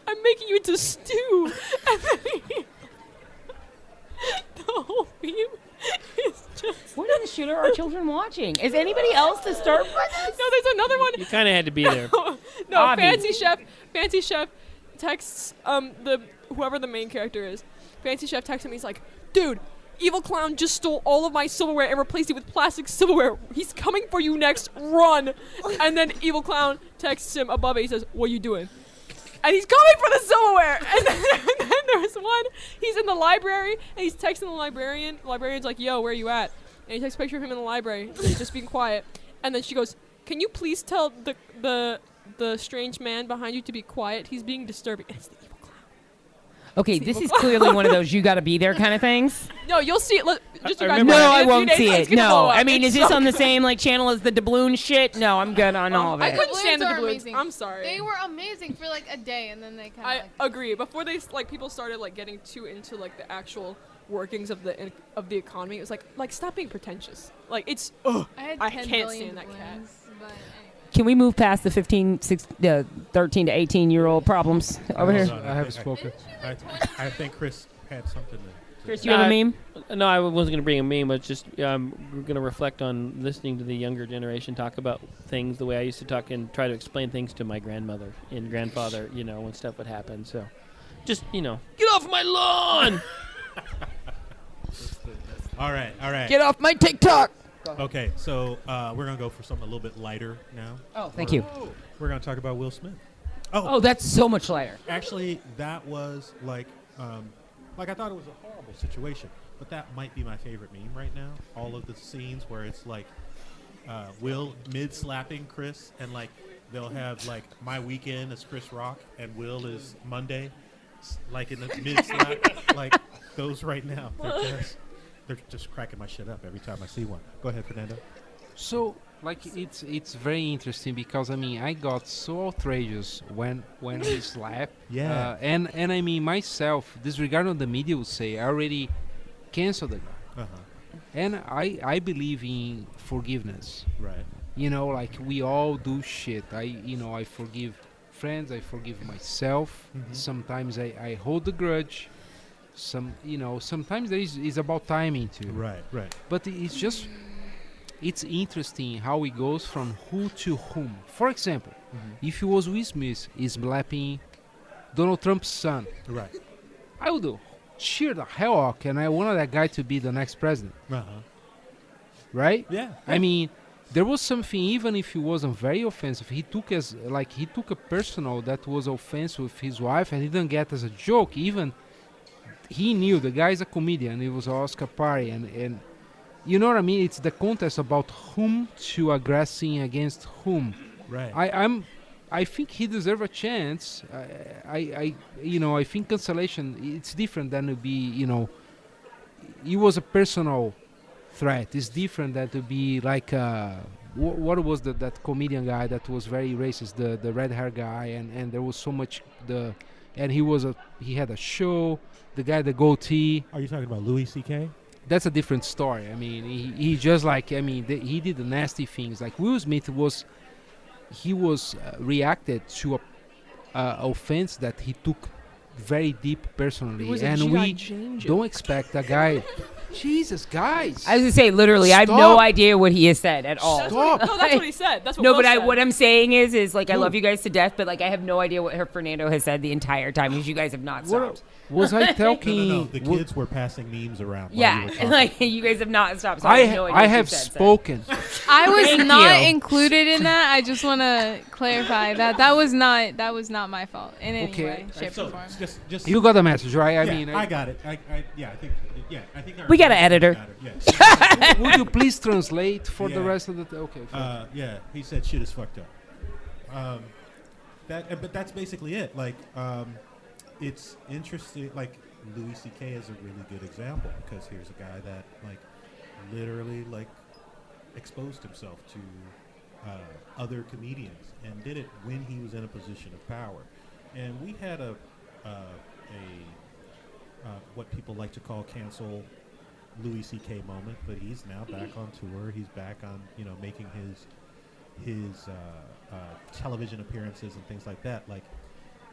I'm making you into stew. And then the whole meme is just.
What in the shit are our children watching? Is anybody else to start with this?
No, there's another one.
You kind of had to be there.
No,
Obvi.
Fancy Chef texts whoever the main character is. Fancy Chef texts him. He's like, dude, Evil Clown just stole all of my silverware and replaced it with plastic silverware. He's coming for you next. Run! And then Evil Clown texts him above it. He says, what are you doing? And he's coming for the silverware. And then there's one. He's in the library and he's texting the librarian. The librarian's like, yo, where are you at? And he takes a picture of him in the library. And he's just being quiet. And then she goes, can you please tell the strange man behind you to be quiet? He's being disturbing. And it's the Evil Clown.
Okay, this is clearly one of those you gotta be there kind of things.
No, you'll see it. Just you
I
guys
remember-
No,
watch
I
in a few
won't
days,
see
it's
it.
gonna blow
No,
up.
I mean,
It's
is this
so
on the
good.
same like channel as the doubloon shit? No, I'm good on all of
I
it.
couldn't stand the
Doubloons are
doubloons.
amazing.
I'm sorry.
They were amazing for like a day, and then they kind
I
of.
agree. Before they people started like getting too into like the actual workings of the economy, it was like stop being pretentious. Like it's ugh. I
10
can't
billion
stand that cat.
balloons, but anyway.
Can we move past the 13 to 18-year-old problems over here?
Hold on,
I have spoken.
I think Chris had something to.
Chris, you have a meme?
No, I wasn't going to bring a meme, but just we're going to reflect on listening to the younger generation talk about things the way I used to talk and try to explain things to my grandmother and grandfather, when stuff would happen. So just, get off my lawn!
All right.
Get off my TikTok!
Okay, so we're gonna go for something a little bit lighter now.
Oh, thank you.
We're gonna talk about Will Smith.
Oh, that's so much lighter.
Actually, that was like I thought it was a horrible situation, but that might be my favorite meme right now. All of the scenes where it's like Will mid-slapping Chris, and like they'll have like my weekend as Chris Rock, and Will is Monday, like in the mid-slap, like those right now. They're just cracking my shit up every time I see one. Go ahead, Fernando.
So, like, it's very interesting because I got so outrageous when he slapped.
Yeah.
And I mean myself, disregarding the media would say, I already canceled the guy.
Uh-huh.
And I believe in forgiveness.
Right.
Like we all do shit. I forgive friends. I forgive myself.
Mhm.
Sometimes I hold the grudge. Sometimes there is about timing too.
Right.
But it's interesting how it goes from who to whom. For example, if it was Will Smith is slapping Donald Trump's son,
Right.
I would cheer the hell out, and I wanted that guy to be the next president,
Uh-huh.
right?
Yeah.
I mean, there was something, even if it wasn't very offensive, he took a personal that was offensive with his wife, and he didn't get as a joke. Even he knew the guy's a comedian. It was an Oscar party, and you know what I mean. It's the contest about whom to aggressing against whom.
Right.
I think he deserves a chance. I think cancellation it's different than to be it was a personal threat. It's different than to be like what was that comedian guy that was very racist, the red hair guy, and there was so much and he had a show. The guy, the goatee.
Are you talking about Louis C.K.?
That's a different story. I mean, he just he did the nasty things. Like Will Smith was reacted to a offense that he took very deep personally, and we don't expect a guy. Jesus, guys!
I was gonna say, literally, I have no
Stop.
idea what he has said at all.
Stop.
No, that's what he said. That's what
No,
Will
but
said.
what I'm saying is like I
Who?
love you guys to death, but like I have no idea what Fernando has said the entire time because you guys have not stopped.
Was I talking?
No. The kids were passing memes around. While you
Yeah,
were talking.
like you guys have not stopped. So I have no idea
I
what
have
you said, so.
spoken.
I was
Thank
not
you.
included in that. I just want to clarify that was not my fault in any
Okay.
way, shape,
So
or form.
just
You got the message, right?
I got it. I think
We got an editor.
Yeah.
Would you please translate for the
Yeah.
rest of the? Okay. fine.
Yeah, he said shit is fucked up. But that's basically it. Like, it's interesting. Like, Louis C.K. is a really good example because here's a guy that like literally like exposed himself to other comedians and did it when he was in a position of power. And we had a what people like to call cancel Louis C.K. moment, but he's now back on tour. He's back on, making his television appearances and things like that. Like,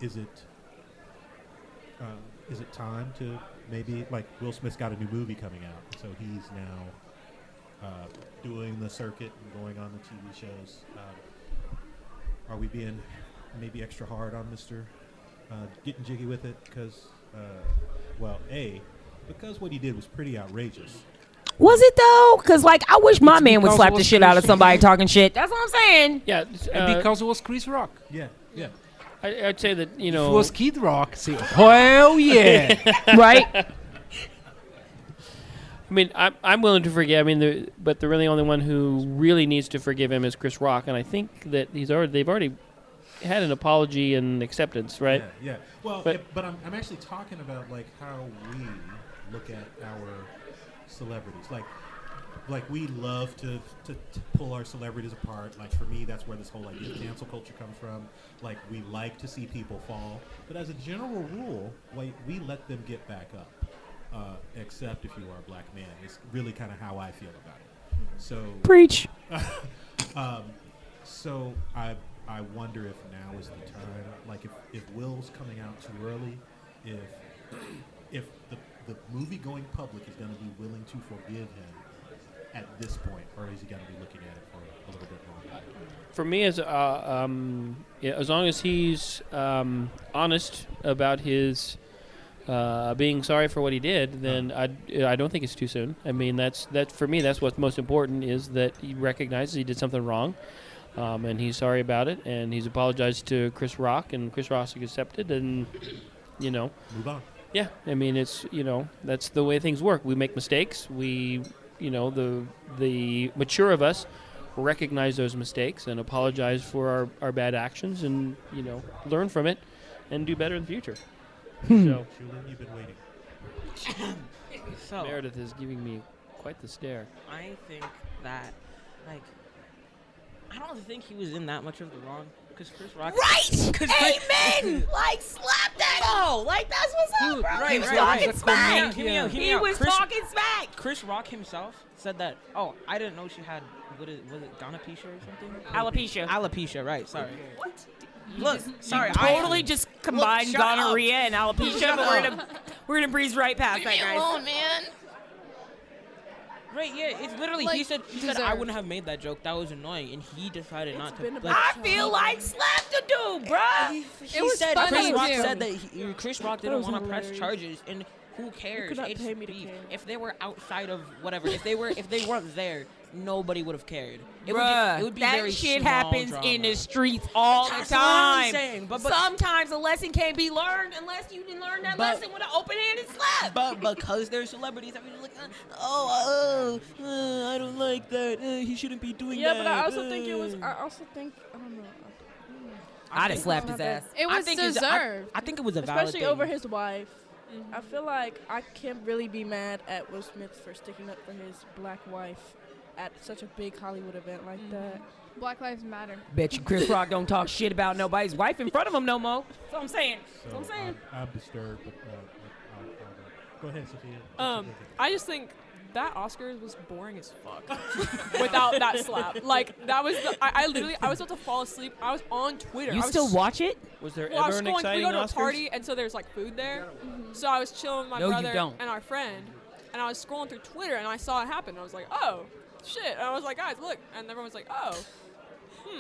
is it is it time to maybe, like, Will Smith's got a new movie coming out, so he's now doing the circuit and going on the TV shows. Are we being maybe extra hard on Mr. Getting jiggy with it? Because, because what he did was pretty outrageous.
Was it though? Because, like, I wish my man would
because
slap
it
the
was
shit out of
Chris
somebody
Rock.
talking shit. That's what I'm saying.
Yeah,
And because it was Chris Rock.
Yeah.
I'd say that, you
If
know.
it was Kid Rock, say, hell yeah.
Right?
I mean, I'm willing to forgive. I mean, but the really only one who really needs to forgive him is Chris Rock, and I think that they've already had an apology and acceptance, right?
Yeah. Well, but I'm actually talking about, like, how we look at our celebrities. Like we love to pull our celebrities apart. Like, for me, that's where this whole idea of cancel culture comes from. Like, we like to see people fall, but as a general rule, like, we let them get back up. Except if you are a black man. It's really kind of how I feel about it. So
Preach.
So I wonder if now is the time. Like, if Will's coming out too early, if the movie going public is going to be willing to forgive him at this point, or is he going to be looking at it for a little bit longer?
For me, as long as he's honest about his being sorry for what he did, then I don't think it's too soon. I mean, that for me, that's what's most important, is that he recognizes he did something wrong, and he's sorry about it, and he's apologized to Chris Rock, and Chris Rock accepted, and
Move on.
Yeah, I mean, it's that's the way things work. We make mistakes. We the mature of us recognize those mistakes and apologize for our bad actions, and learn from it and do better in the future. So
Julian, you've been waiting.
So
Meredith is giving me quite the stare.
I think that, like, I don't think he was in that much of the wrong. Because Chris Rock.
Right! Amen! Like, slap that hoe! Like, that's what's up, bro.
Right,
He was
right,
talking
right.
smack.
Hear me out.
He was talking smack.
Chris Rock himself said that, I didn't know she had, was it gonorrhea or something?
Alopecia.
Alopecia, right, sorry.
What?
Look, sorry,
Totally just combined
shut up.
gonorrhea and alopecia,
Shut
but
up.
we're gonna breeze right past that, guys.
man.
Right, yeah, it's literally,
Like,
he said I
deserved.
wouldn't have made that joke, that was annoying, and he decided not to.
been
Like,
about
I feel like slap the dude, bruh.
he
was
said,
funny,
Chris Rock
too.
said that Chris Rock didn't
was
want to press
hilarious.
charges, and who cares?
could not
It's
pay me to
beef.
care.
If they were outside of whatever, if they weren't there, nobody would have cared. It
Bruh,
would be
that
very
shit
small
happens
drama.
in the streets all
That's
the
what I'm
time.
saying, but-
Sometimes a lesson can't be learned unless you didn't learn that
But-
lesson with an open-handed slap.
But because they're celebrities, I mean, like, I don't like that. He shouldn't be doing
Yeah,
that.
but I also think it was. I don't know.
I'd have slapped his ass.
It
I
was
think it's-
deserved.
I think it was a valid
Especially
thing.
over his wife. I feel like I can't really be mad at Will Smith for sticking up for his black wife at such a big Hollywood event like that.
Black Lives Matter.
Bet you Chris Rock don't talk shit about nobody's wife in front of him no more. That's what I'm saying. That's what I'm saying.
I'm disturbed, but I'll go ahead, Sophia.
I just think that Oscars was boring as fuck without that slap. Like, that was I literally, I was about to fall asleep. I was on Twitter.
You
I was
still watch it?
Was there
Well, I was
ever an
scrolling. We
exciting
go to a
Oscars?
party, and so there's like food there. So I was chilling with my
No, you
brother
don't.
and our friend, and I was scrolling through Twitter, and I saw it happen. I was like, oh, shit. And I was like, guys, look. And everyone was like, oh.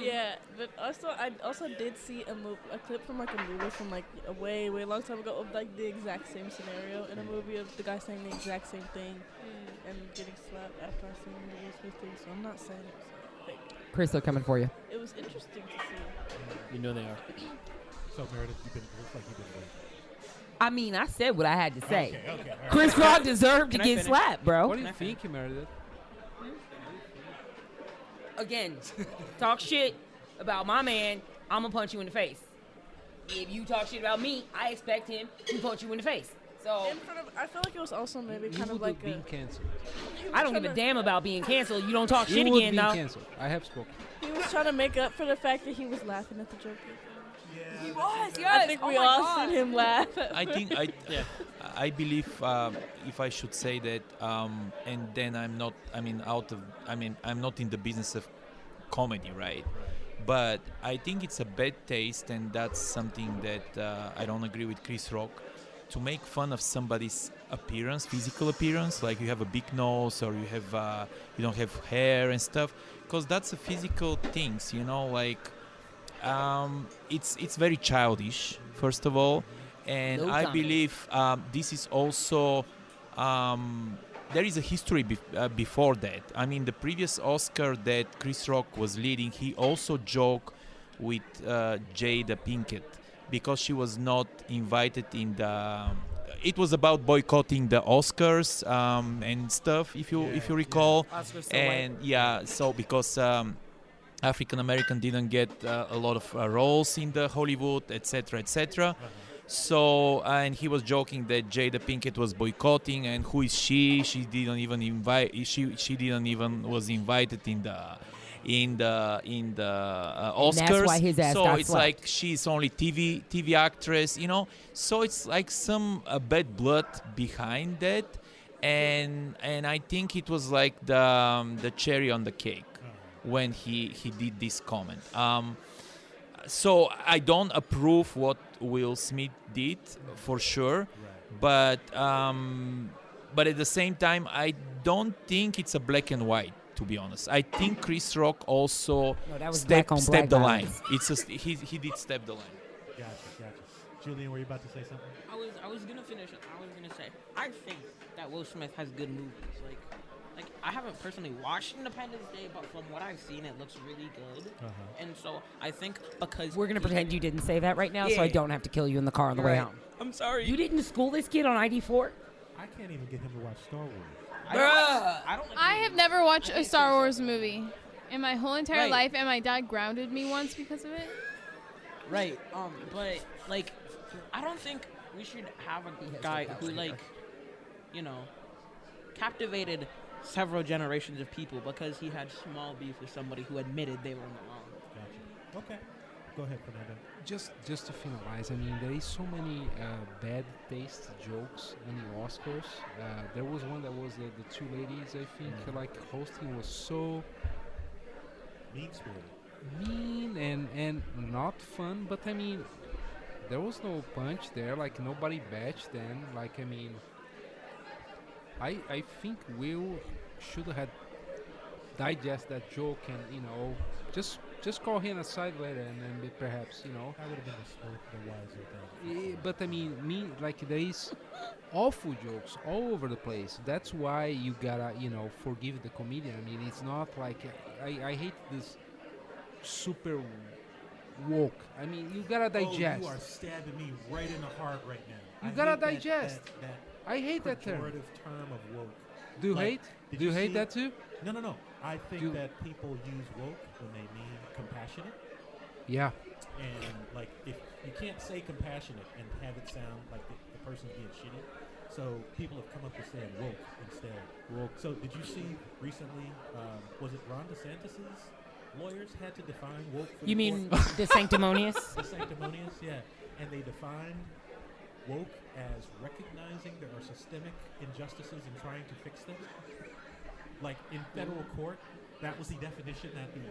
Yeah, but I also did see a clip from like a movie from like a way long time ago of like the exact same scenario in a movie of the guy saying the exact same thing and getting slapped after I seen the Will Smith thing. So I'm not saying it was fake.
Chris, they're coming for you.
It was interesting to see.
You know they are.
So, Meredith, it looks like you've been waiting.
I mean, I said what I had to say.
Okay, all right.
Chris Rock deserved to
Can I
get
finish?
slapped, bro.
What do you think, Meredith?
Again, talk shit about my man, I'm gonna punch you in the face. If you talk shit about me, I expect him to punch you in the face. So
In front of, I feel like it was also maybe
You
kind of
would
like
be
a.
cancelled.
I don't give a damn about being canceled. You don't talk
You
shit
would
again,
be
though.
cancelled. I have spoken.
He was trying to make up for the fact that he was laughing at the joke.
He was,
I think we all seen him laugh.
I think I believe if I should say that, and then I'm not in the business of comedy, right? But I think it's a bad taste, and that's something that I don't agree with Chris Rock to make fun of somebody's appearance, physical appearance, like you have a big nose or you have you don't have hair and stuff, because that's a physical things, like it's very childish, first of all, and
No
I
comment.
believe this is also there is a history before that. I mean, the previous Oscar that Chris Rock was leading, he also joked with Jada Pinkett because she was not invited in the. It was about boycotting the Oscars and stuff, if you recall.
Oscars so
And so because African American didn't get a lot of roles in the Hollywood, etc., etc. So and he was joking that Jada Pinkett was boycotting, and who is she? She didn't even invite. She didn't even was invited in the Oscars.
that's why his ass
so
got
it's
slapped.
like she's only TV actress, So it's like some bad blood behind that, and I think it was like the cherry on the cake when he did this comment. So I don't approve what Will Smith did for sure, but at the same time I don't think it's a black and white. To be honest, I think Chris Rock also
No, that was black on black
stepped the line.
violence.
He did step the line.
Gotcha. Julian, were you about to say something?
I was gonna finish it. I was gonna say I think that Will Smith has good movies. Like I haven't personally watched Independence Day, but from what I've seen, it looks really good. And so I think because
We're gonna pretend you didn't say that right now, so I
Yeah.
don't have to kill you in the car on the way home.
I'm sorry.
You didn't school this kid on ID4?
I can't even get him to watch Star Wars.
I don't. Like
I have never watched a Star Wars movie in my whole entire
Right.
life, and my dad grounded me once because of it.
Right. But like, I don't think we should have a guy who captivated several generations of people because he had small beef with somebody who admitted they were in the wrong.
Gotcha. Okay. Go ahead, Fernando.
Just to finalize, I mean, there is so many bad taste jokes in the Oscars. There was one that was the two ladies, I think, like hosting was so
Mean-spirited.
mean and not fun. But I mean, there was no punch there. Like nobody batched them. Like I mean, I think Will should have digest that joke and just call him aside later and then perhaps
That would have been the wiser thing.
But I mean, like there is awful jokes all over the place. That's why you gotta, forgive the comedian. I mean, it's not like I hate this super woke. I mean, you gotta digest.
Oh, you are stabbing me right in the heart right now.
You
I
gotta
hate that-
digest.
That
I hate that term.
pejorative term of woke.
Do you
Like,
hate?
did
Do you
you
hate
see-
that too?
No. I think
You-
that people use woke when they mean compassionate.
Yeah.
And like, if you can't say compassionate and have it sound like the person's being shitty, so people have come up with saying woke instead. Woke. So did you see recently? Was it Ron DeSantis's lawyers had to define woke? For
You
the
mean
court?
the sanctimonious?
The sanctimonious? Yeah. And they defined woke as recognizing there are systemic injustices and trying to fix them. Like in federal court, that was the definition that the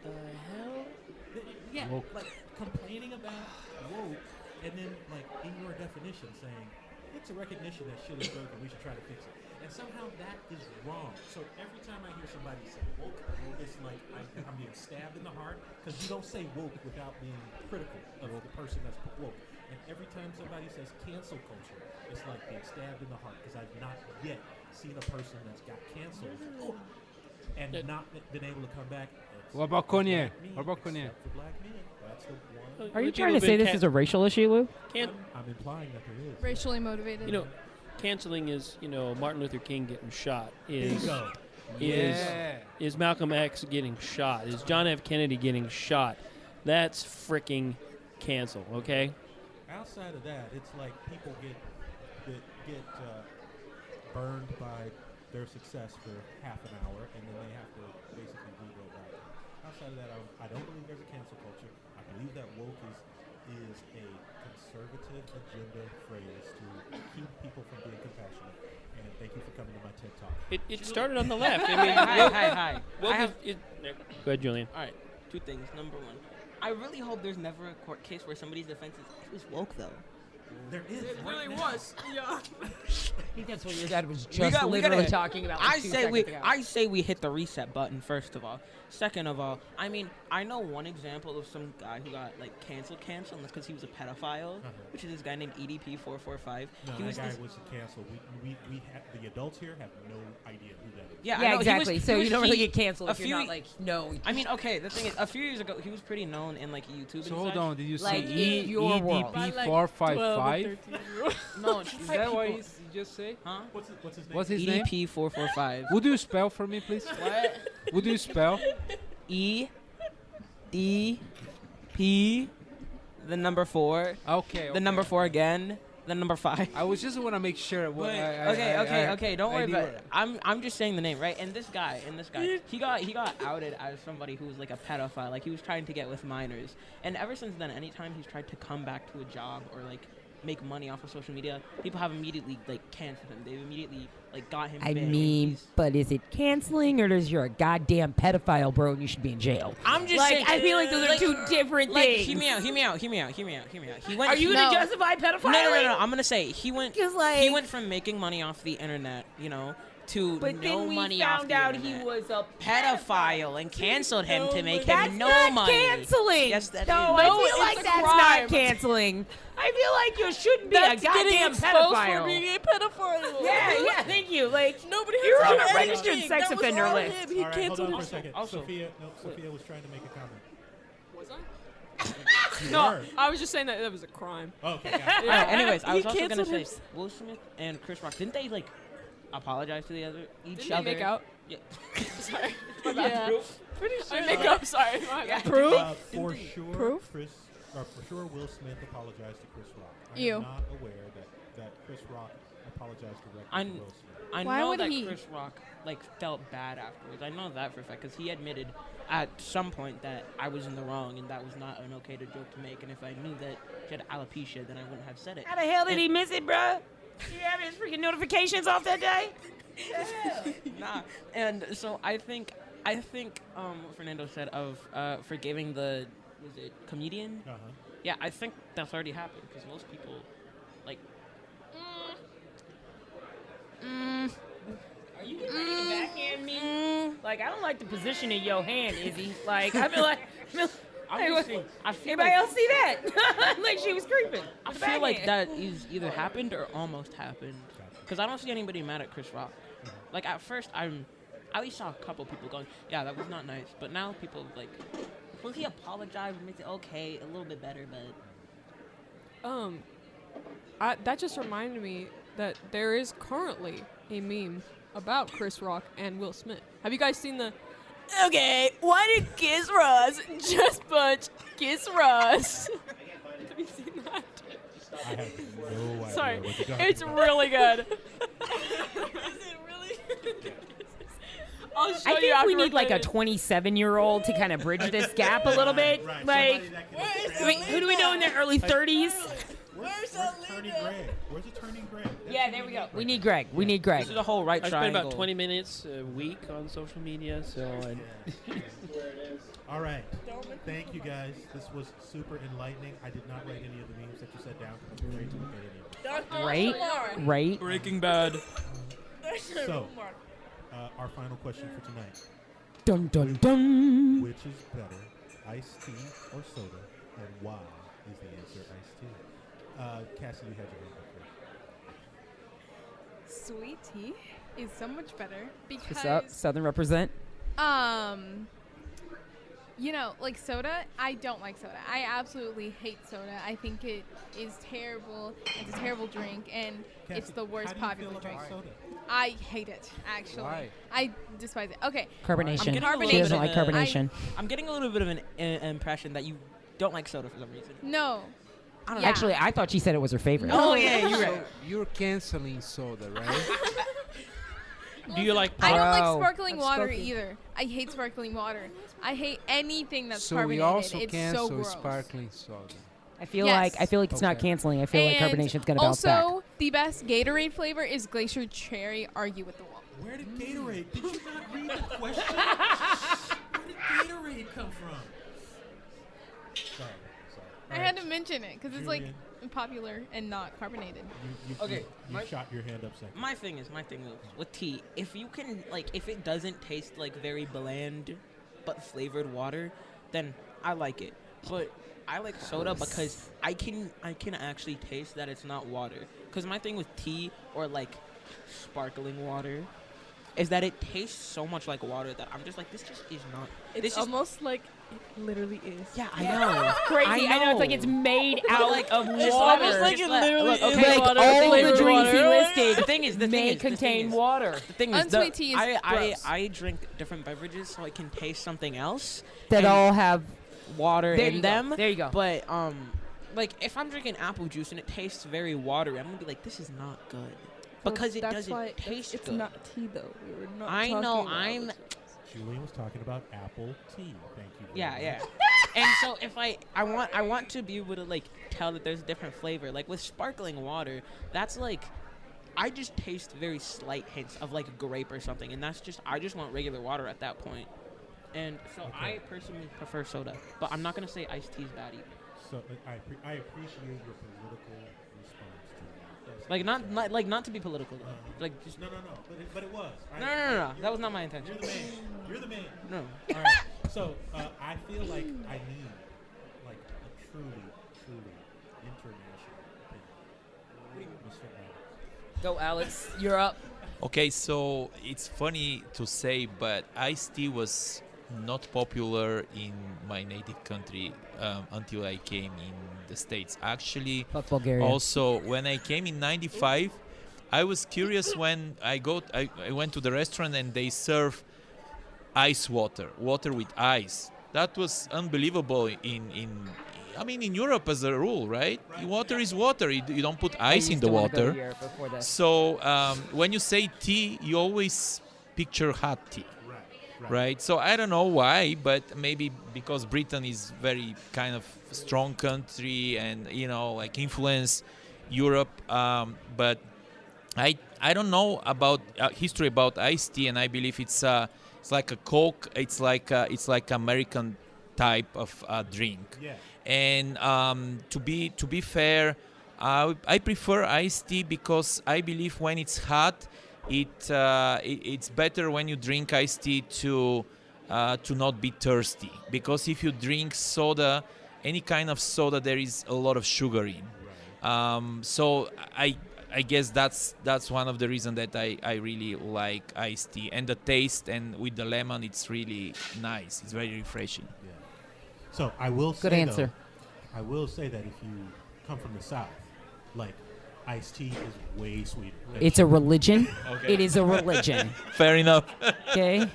The hell?
yeah,
Woke.
like complaining about woke, and then like in your definition saying it's a recognition that shit is broken, we should try to fix it. And somehow that is wrong. So every time I hear somebody say woke, it's like I'm being stabbed in the heart because you don't say woke without being critical of the person that's woke. And every time somebody says cancel culture, it's like being stabbed in the heart because I've not yet seen a person that's got canceled and not been able to come back.
What about Kanye?
Black men,
What about Kanye?
except for black men. That's the one.
Are you
People
trying to
have
say
been
this is a racial issue, Lou?
I'm implying that there is.
Racially motivated.
Canceling is Martin Luther King getting shot. Is
Bingo.
is Malcolm X getting shot? Is John F. Kennedy getting shot? That's freaking cancel. Okay.
Outside of that, it's like people get burned by their success for half an hour, and then they have to basically rebuild back. Outside of that, I don't believe there's a cancel culture. I believe that woke is a conservative agenda phrase to keep people from being compassionate. And thank you for coming to my TED Talk.
It started on the left. I mean,
Hi.
woke
I have
go ahead, Julian.
all right. Two things. Number one, I really hope there's never a court case where somebody's defense is it was woke though.
There is.
It really was. Yeah.
I think that's what your dad was
We
just
got- we gotta-
literally talking about. Like
I
2
say
seconds
we
ago.
I say we hit the reset button first of all. Second of all, I mean, I know one example of some guy who got like canceled, and that's because he was a pedophile, which is this guy named EDP445.
No,
He
that
was
guy
this-
was canceled. We the adults here have no idea who that is.
Yeah, I
Yeah,
know, he was-
exactly.
he
So
was-
you don't really
he-
get canceled
a
if you're
few-
not like no.
I mean, okay, the thing is, a few years ago, he was pretty known in like YouTube.
So
and
hold
such.
on, did you
Like,
say
in your world.
EDP455?
No,
Is that what you just say?
Huh?
What's his name?
What's his name?
EDP445.
Would you spell for me, please?
What?
Would you spell?
EDP, the number 4,
Okay.
the number 4 again, the number 5.
I was just want to make sure. What
Okay. Don't worry
I
about
knew
it. I'm just saying the name, right? And this guy, he got outed as somebody who was like a pedophile. Like he was trying to get with minors. And ever since then, anytime he's tried to come back to a job or like make money off of social media, people have immediately like canceled him. They've immediately like got him
I
banned.
mean,
He's-
but is it canceling or is you're a goddamn pedophile, bro, and you should be in jail?
I'm just
Like,
saying.
I feel like those are two different
Like,
things.
hear me out. He went.
Are you
he-
gonna
No.
justify pedophiling?
No. I'm gonna say he went.
'Cause, like-
he went from making money off the internet, to
But
no
then we
money off
found
the
out
internet.
he was a
pedophile and canceled him to make
That's
him no
not
money.
canceling.
Yes, that
no,
is.
I
No,
feel
it's
like
a
that's
crime.
not canceling. I feel like you shouldn't be
That's
a goddamn
getting exposed
pedophile.
for being a pedophile.
Yeah, thank you. Like,
Nobody has
you're on
done
a registered
anything.
sex
That was
offender
all
list.
him. He
All right, hold
canceled
on for a
himself.
second.
Also-
Sophia was trying to make a comment.
Was I?
You
No,
were.
I was just saying that was a crime.
Okay. Got it.
All right, anyways, I
He
was also gonna
canceled
say
himself.
Will Smith and Chris Rock, didn't they like apologize to each
Didn't
other?
they make out?
Yeah.
Sorry.
Yeah. Pretty sure.
I make up. Sorry. My bad.
For sure,
Proof?
for sure, Will Smith apologized to Chris Rock. I
Ew.
am not aware that Chris Rock apologized directly to
I'm-
Will Smith.
I
Why
know
would
that
he?
Chris Rock like felt bad afterwards. I know that for a fact because he admitted at some point that I was in the wrong and that was not an okay joke to make. And if I knew that he had alopecia, then I wouldn't have said it.
How the hell did he miss it, bruh? You have his freaking notifications off that day?
Nah. And so I think what Fernando said of forgiving the comedian.
Uh-huh.
Yeah, I think that's already happened because most people like.
Are you getting ready to backhand me? Like, I don't like the position in your hand, Izzy. Like, I feel like.
I'm just saying, I feel
Anybody
like,
else see that? Like she was creeping.
I
with the
feel like
backhand.
that is either happened or almost happened. Because I don't see anybody mad at Chris Rock. Like at first, I at least saw a couple people going, "Yeah, that was not nice." But now people like, will he apologize and make it okay, a little bit better? But
That just reminded me that there is currently a meme about Chris Rock and Will Smith. Have you guys seen the? Okay, why did Kiss Russ just punch Kiss Russ? Have you seen that?
I have no idea
Sorry,
what you're talking
it's
about.
really good. I'll show
I
you
think we need like a
after
27-year-old to kind of bridge this gap a little bit.
Right,
Like,
somebody that can-
wait, who do we know in their early 30s?
Where's Attorney Greg? Where's Attorney Greg?
Yeah, there we go. We need Greg. We need Greg.
this is a whole right
I spend
triangle.
about 20 minutes a week on social media, so
All right. Thank you guys. This was super enlightening. I did not write any of the memes that you said down. I'm afraid to look at any of them.
Right?
Breaking Bad.
So, our final question for tonight.
Dun dun dun.
Which is better, iced tea or soda? And why is the answer iced tea? Cassidy, you had your hand up first.
Sweet tea is so much better
What's up?
because
Southern represent.
like soda, I don't like soda. I absolutely hate soda. I think it is terrible. It's a terrible drink, and it's
Cassie,
the worst
how do you
popular
feel about
drink.
soda?
I hate it, actually.
Why?
I despise it. Okay.
Carbonation.
getting a little
She doesn't
bit
like
of a-
carbonation.
I'm getting a little bit of an impression that you don't like soda for some reason.
No.
I don't
Yeah.
Actually, I thought she said it was her favorite.
Oh yeah, you're
So
right.
you're canceling soda, right?
do you like
I don't like
Bro.
sparkling
That's
water
sparkling.
either. I hate sparkling water. I hate anything that's
So
carbonated.
we also
it's
cancel
so gross.
sparkling soda.
I feel
Yes.
like it's not
Okay.
canceling. I feel like
And
carbonation's gonna bounce back.
also, the best Gatorade flavor is Glacier Cherry. Argue with the wall.
Where did Gatorade? Did you not read the question? Where did Gatorade come from? Sorry.
I had to mention it because it's like
Julian,
popular and not carbonated.
Okay,
You shot your hand up second.
My thing is with tea. If you can if it doesn't taste like very bland, but flavored water, then I like it. But I like soda because I can actually taste that it's not water. Because my thing with tea or like sparkling water is that it tastes so much like water that I'm just like, this just is not.
It's almost like it literally is.
Yeah, I know.
Crazy. I know. It's like it's made out of water.
It's almost like it literally is
Like
water.
all the
flavored
drinks
water.
he listed
The thing
may contain water.
The thing is,
Unsweet tea is gross.
I drink different beverages so I can taste something else
That
and
all have
water
there
in
you go.
them.
There you go.
But like if I'm drinking apple juice and it tastes very watery, I'm gonna be like, this is not good because it
That's
doesn't
why
taste
it's
good.
not tea though. We were not
I know.
talking about
I'm.
it.
Julian was talking about apple tea. Thank you. very
Yeah,
much.
yeah. And so if I want to be able to like tell that there's different flavor. Like with sparkling water, that's like I just taste very slight hints of like grape or something, and that's just I just want regular water at that point. And so I personally prefer soda, but I'm not gonna say iced tea is bad either.
So I appreciate your political response to that. That's
Like
exactly.
not to be political though. Like just
No. But it was.
no. That was not my intention.
You're the man. You're the man.
No.
All right. So I feel like I need like a truly international opinion. Mr. Adams.
Go, Alex. You're up.
Okay, so it's funny to say, but iced tea was not popular in my native country until I came in the States. Actually,
Fuck Bulgaria.
also when I came in '95, I was curious when I went to the restaurant and they serve ice water with ice. That was unbelievable in Europe as a rule, right? Water is water. You don't put
I
ice in
used
the
to wanna go to
water.
Europe before this.
So when you say tea, you always picture hot tea, right? So I don't know why, but maybe because Britain is very kind of strong country and like influence Europe. But I don't know about history about iced tea, and I believe it's like a Coke. It's like American type of drink.
Yeah.
And to be fair, I prefer iced tea because I believe when it's hot, it's better when you drink iced tea to not be thirsty. Because if you drink soda, any kind of soda, there is a lot of sugar in. So I guess that's one of the reasons that I really like iced tea, and the taste, and with the lemon, it's really nice. It's very refreshing.
Yeah. So I will say
Good answer.
though, I will say that if you come from the South, like iced tea is way sweeter.
It's a religion.
Okay.
It is a religion.
Fair enough.
Okay.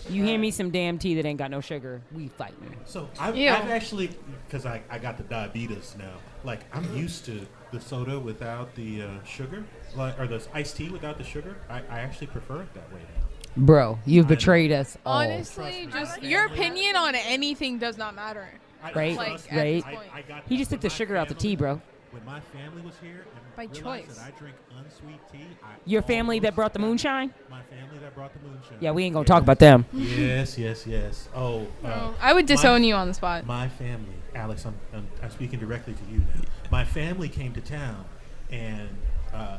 You hand me some damn tea that ain't got no sugar, we fighting.
So I've
Ew.
actually, because I got the diabetes now, like I'm used to the soda without the sugar, or the iced tea without the sugar. I actually prefer it that way now.
Bro, you've
I know.
betrayed us all.
Honestly, just your opinion on anything does not matter.
Right,
Like,
trust
at
me,
right.
this point.
I got
He
that
just took
when
the
my
sugar out the tea,
family-
bro.
When my family was here and
By
realized
choice.
that I drink unsweet tea,
Your family that brought the moonshine?
My family that brought the moonshine.
Yeah, we ain't gonna talk about them.
Yes. Oh,
No, I would disown you on the spot.
My family, Alex, I'm speaking directly to you now. My family came to town, and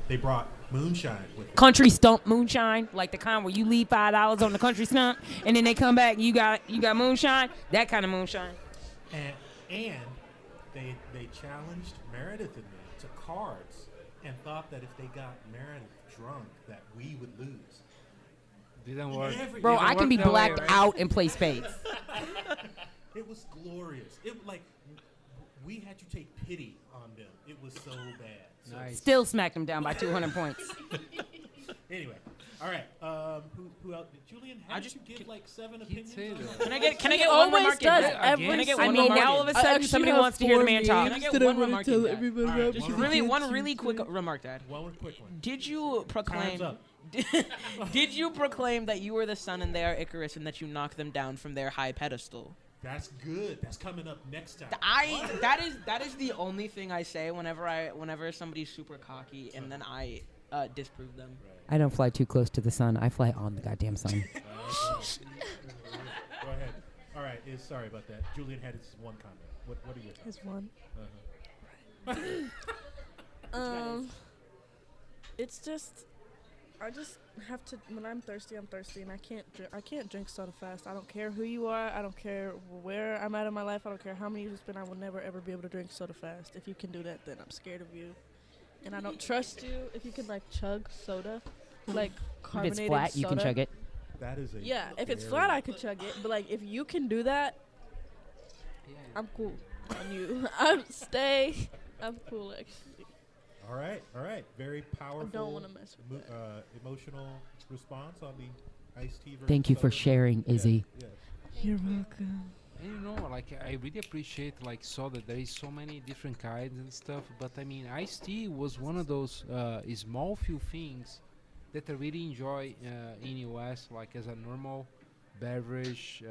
they brought moonshine with them.
Country stump moonshine, like the kind where you leave $5 on the country stump, and then they come back, you got moonshine. That kind of moonshine.
And they challenged Meredith and me to cards, and thought that if they got Meredith drunk, that we would lose.
Didn't work.
Bro,
Didn't
I can
work
be
that way,
blacked
right?
out and play spades.
It was glorious. It like we had to take pity on them. It was so bad. So
Nice.
Still smacked them down by 200 points.
anyway, all right. Who else? Julian, how did you give like 7 opinions?
say
on
that.
that?
Can I get one
always
remark in
does
there?
every
Can I get
I
one
mean,
remark
now
in?
all of a sudden somebody wants to hear the man talk.
Can I get one remark in there?
All right,
Just
one
really
remark.
one really quick remark, Dad.
One quick one.
Did you proclaim?
Time's up.
Did you proclaim that you were the sun and they are Icarus, and that you knocked them down from their high pedestal?
That's good. That's coming up next time.
That is the only thing I say whenever somebody's super cocky, and then I disprove them.
I don't fly too close to the sun. I fly on the goddamn sun.
Go ahead. All right. Sorry about that. Julian had his one comment. What are your thoughts?
His one.
Uh-huh.
It's just, I just have to. When I'm thirsty, and I can't drink soda fast. I don't care who you are. I don't care where I'm at in my life. I don't care how many years it's been. I will never ever be able to drink soda fast. If you can do that, then I'm scared of you, and I don't trust you. If you can like chug soda, like
If
carbonated
it's flat,
soda.
you can chug it.
That is a
Yeah, if it's
very-
flat, I could chug it. But like, if you can do that, I'm cool on you. I'm cool actually.
All right. Very powerful.
I don't want to mess with that.
Emotional response on the iced tea. versus
Thank you for
soda.
sharing, Izzy.
Yeah.
You're welcome.
And you know, like I really appreciate like soda. There is so many different kinds and stuff. But I mean, iced tea was one of those small few things that I really enjoy in US. Like as a normal beverage,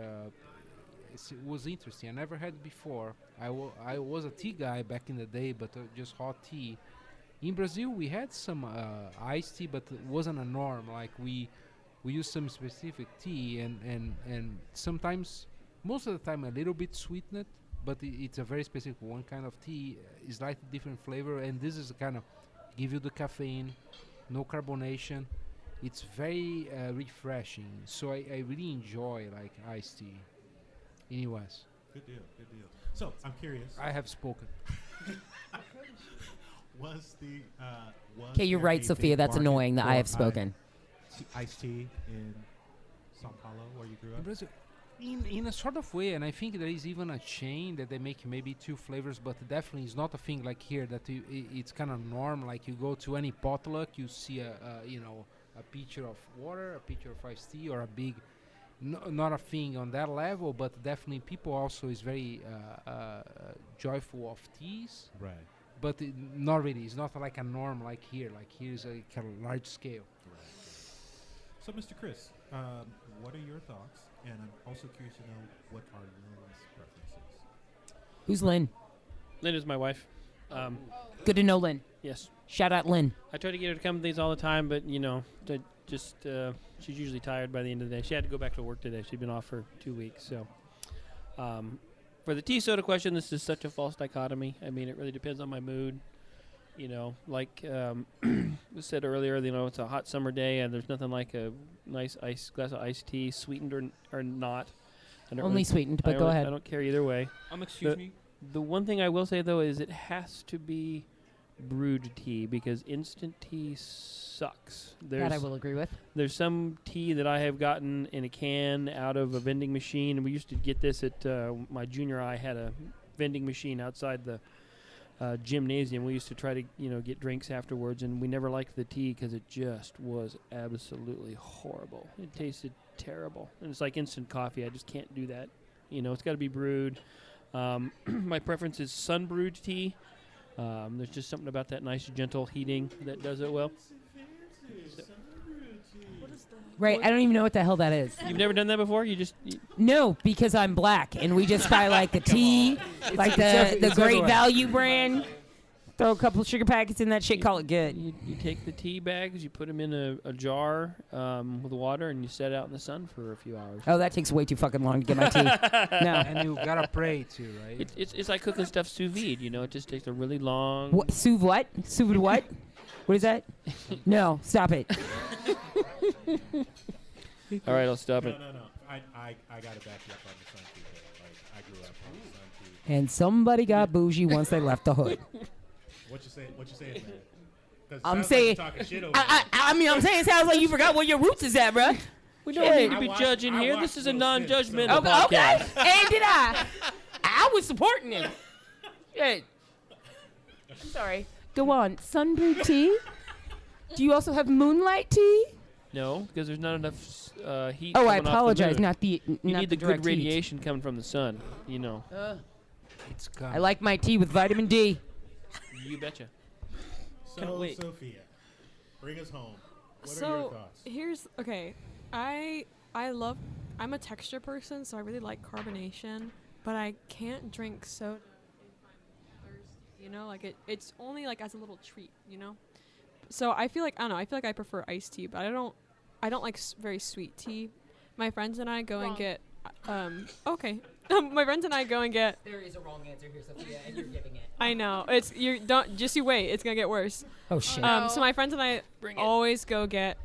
it was interesting. I never had it before. I was a tea guy back in the day, but just hot tea. In Brazil, we had some iced tea, but it wasn't a norm. Like we used some specific tea, and sometimes, most of the time, a little bit sweetened, but it's a very specific one kind of tea. It's like a different flavor, and this is kind of give you the caffeine, no carbonation. It's very refreshing. So I really enjoy like iced tea in US.
Good deal. So I'm curious.
I have spoken.
Was the
Okay, you're right, Sophia. That's annoying that I have spoken.
Iced tea in São Paulo, where you grew
In
up?
Brazil, in a sort of way, and I think there is even a chain that they make maybe two flavors, but definitely it's not a thing like here that it's kind of norm. Like you go to any potluck, you see a pitcher of water, a pitcher of iced tea, or a big. Not a thing on that level, but definitely people also is very joyful of teas.
Right.
But not really. It's not like a norm like here. Like here is a kind of large scale.
Right. So, Mr. Chris, what are your thoughts? And I'm also curious to know what are Lynn's preferences.
Who's Lynn?
Lynn is my wife.
Good to know Lynn.
Yes.
Shout out Lynn.
I try to get her to come to these all the time, but she's usually tired by the end of the day. She had to go back to work today. She'd been off for 2 weeks. So, for the tea soda question, this is such a false dichotomy. I mean, it really depends on my mood. You know, like was said earlier, it's a hot summer day, and there's nothing like a nice glass of iced tea, sweetened or not.
Only sweetened, but go ahead.
I don't care either way.
Excuse me.
The one thing I will say, though, is it has to be brewed tea, because instant tea sucks.
That I will agree with.
There's some tea that I have gotten in a can out of a vending machine, and we used to get this at my junior high had a vending machine outside the gymnasium. We used to try to get drinks afterwards, and we never liked the tea because it just was absolutely horrible. It tasted terrible, and it's like instant coffee. I just can't do that. It's got to be brewed. My preference is sun brewed tea. There's just something about that nice, gentle heating that does it well.
What is that?
Right, I don't even know what the hell that is.
You've never done that before?
No, because I'm black, and we just buy like the tea, like the Great Value brand. Throw a couple sugar packets in that shit, call it good.
You take the tea bags, you put them in a jar with water, and you set it out in the sun for a few hours.
Oh, that takes way too fucking long to get my tea. No.
And you gotta pray too, right?
It's like cooking stuff sous vide. It just takes a really long.
What, sous what? Sous vide what? What is that? No, stop it.
All right, I'll stop it.
No. I gotta back you up on the sun tea thing. Like I grew up on the sun tea.
And somebody got bougie once they left the hood.
What you saying, man? 'Cause it
I'm
sounds
saying,
like you're talking shit over
I'm saying it sounds like you forgot where your roots is at, bruh.
We don't need to be judging here. This is a non-judgmental
Okay,
podcast.
and did I was supporting him. Shit. I'm sorry. Go on. Sunbrewed tea? Do you also have moonlight tea?
No, because there's not enough heat.
Oh, I
coming off the
apologize.
moon.
Not the
You
not
need
the
the
direct
good
heat.
radiation coming from the sun.
It's
I like my tea with vitamin D.
You betcha.
So,
wait.
Sophia, bring us home. What are
So
your thoughts?
here's I'm a texture person, so I really like carbonation, but I can't drink soda if I'm thirsty. It's only like as a little treat, So I feel like I prefer iced tea, but I don't like very sweet tea. My friends and I go and
Wrong.
get Okay. My friends and I go and get.
There is a wrong answer here, Sophia, and you're giving it.
I know. It's you don't just you wait. It's gonna get worse.
Oh shit.
So my friends and I always go get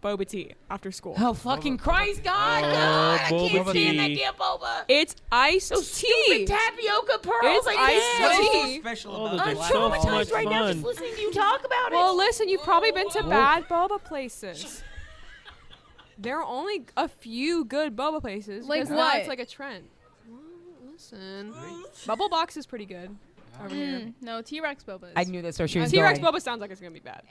boba tea after school.
Oh fucking Christ, God!
Oh,
God, I
boba
can't stand that
tea.
damn boba.
It's iced
Those
tea.
stupid tapioca pearls.
It's
I
iced
can't.
tea.
Special
Oh,
about
those
I'm
are so
traumatized
much
right now
fun.
just listening to you talk about
Well,
it.
listen, you've probably been to bad boba places. There are only a few good boba places.
Like
because now
what?
it's like a trend. Well, listen, Bubble Box is pretty good over here.
No, T-Rex bobas.
I knew that's where she was
T-Rex
going.
boba sounds like it's gonna be bad.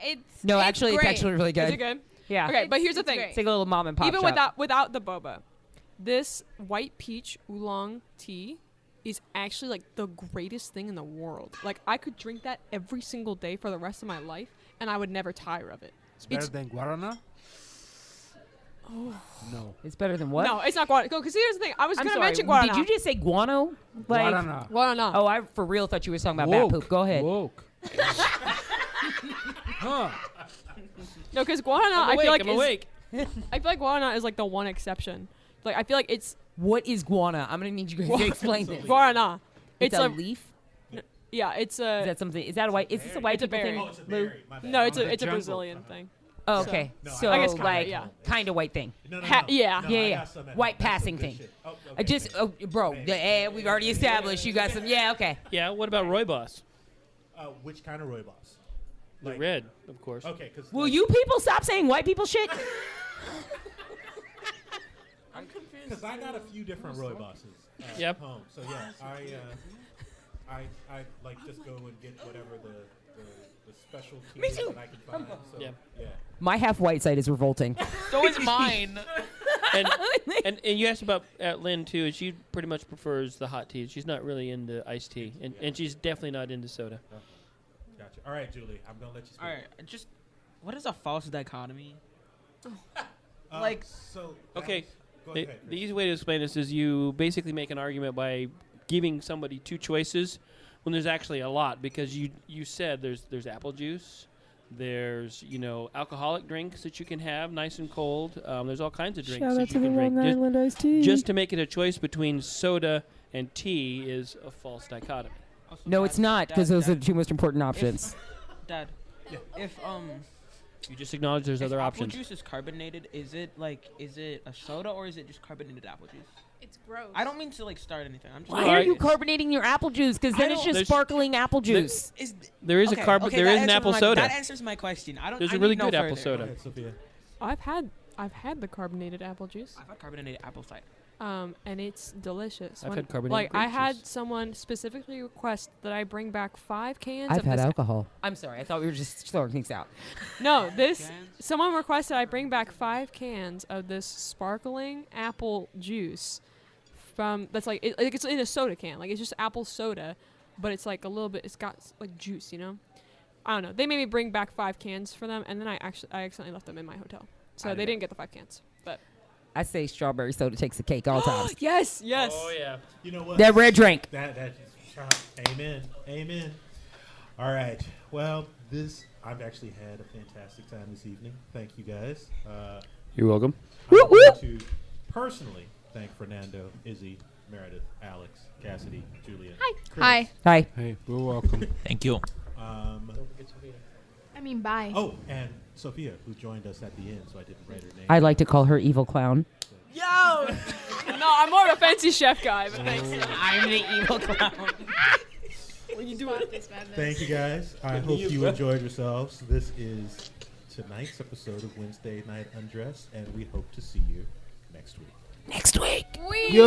No,
it's
actually, it's
great.
actually really good.
Is it good?
Yeah.
Okay, but here's the
It's
thing.
great.
It's like a little mom and pop
Even
shop.
without the boba, this white peach oolong tea is actually like the greatest thing in the world. Like I could drink that every single day for the rest of my life, and I would never tire of it.
It's better than guarana. No.
It's better than what?
No, it's not guano. Because here's the thing. I was
I'm
gonna
sorry.
mention guano.
Did you just say guano? Like,
Guarana.
guano?
oh, I for real thought you were talking about bat poop. Go ahead.
Woke. Huh.
No, because guano.
I'm awake.
I feel like guano is like the one exception. Like I feel like it's
What is guana? I'm gonna need you guys to explain this.
guano.
It's a
a
leaf.
yeah. It's a
Is that something? Is that a white? Is this a white
It's a
people
berry.
thing?
Oh,
it's a
Lou?
berry. My bad.
no. It's
I'm
a
the
it's a
jungle.
Brazilian thing.
Oh, okay.
No,
So
I guess kinda,
like
yeah.
kind of white thing.
No,
Yeah.
No,
Yeah,
I
yeah.
got some at
White
home. That's
passing
some good
thing.
shit. Oh,
I
okay,
just,
thank
oh, bro, we've already established you got some. Yeah, okay.
Yeah, what about Rooibos?
you. Which kind of rooibos?
The red, of course.
Okay, because
Will you people stop saying white people shit?
I'm confused.
Because I got a few different rooiboses
Yep.
at home. So yeah, I like just go and get whatever the specialty
Me too.
that I can find. So
Yeah.
yeah.
My half white side is revolting.
So is mine.
And you asked about Lynn too, and she pretty much prefers the hot tea. She's not really into iced tea, and she's definitely not into soda.
Gotcha. All right, Julie, I'm gonna let you speak.
All right, just what is a false dichotomy?
Like so.
Okay,
Go
the
ahead.
the easy way to explain this is you basically make an argument by giving somebody two choices when there's actually a lot, because you said there's apple juice, there's alcoholic drinks that you can have nice and cold. There's all kinds of drinks that you can drink.
iced tea.
Just to make it a choice between soda and tea is a false dichotomy.
No, it's not, because those are the two most important options.
Dad. If
You just acknowledge there's
if
other
apple
options.
juice is carbonated, is it a soda or is it just carbonated apple juice?
It's gross.
I don't mean to like start anything. I'm just
Why
Well,
are
I-
you carbonating your apple juice? Because then
I
it's
don't-
just
There's-
sparkling apple juice.
There is
okay,
a carb.
okay,
there
that
is an
answers
apple
my-
soda.
That answers my question. I don't.
There's
I
a really
need no
good apple
further.
Go
soda.
ahead, Sophia.
I've had the carbonated apple juice.
I've had carbonated apple cider.
And it's delicious.
I've had carbonated
Like I
grape
had
juice.
someone specifically request that I bring back 5 cans.
I've
of
had
this.
alcohol. I'm sorry. I thought we were just throwing things out.
No, this
Cans?
someone requested I bring back 5 cans of this sparkling apple juice from that's like it's in a soda can. Like it's just apple soda, but it's like a little bit. It's got like juice, I don't know. They made me bring back 5 cans for them, and then I accidentally left them in my hotel, so they didn't get the 5 cans. But
I say strawberry soda takes the cake all times.
yes.
Oh yeah.
You know what?
That red drink.
That amen. Amen. All right. Well, I've actually had a fantastic time this evening. Thank you guys.
You're welcome.
I want to personally thank Fernando, Izzy, Meredith, Alex, Cassidy, Julian.
Hi.
Hi.
Hey, you're welcome.
Thank you.
I mean, bye.
Oh, and Sophia, who joined us at the end, so I didn't write her name.
I like to call her evil clown.
Yo!
no, I'm more of a fancy chef guy. But thanks.
I'm the evil clown.
When you do it.
Thank you guys. I hope you enjoyed yourselves. This is tonight's episode of Wednesday Night Undress, and we hope to see you next week.
Next week.
We
Yo!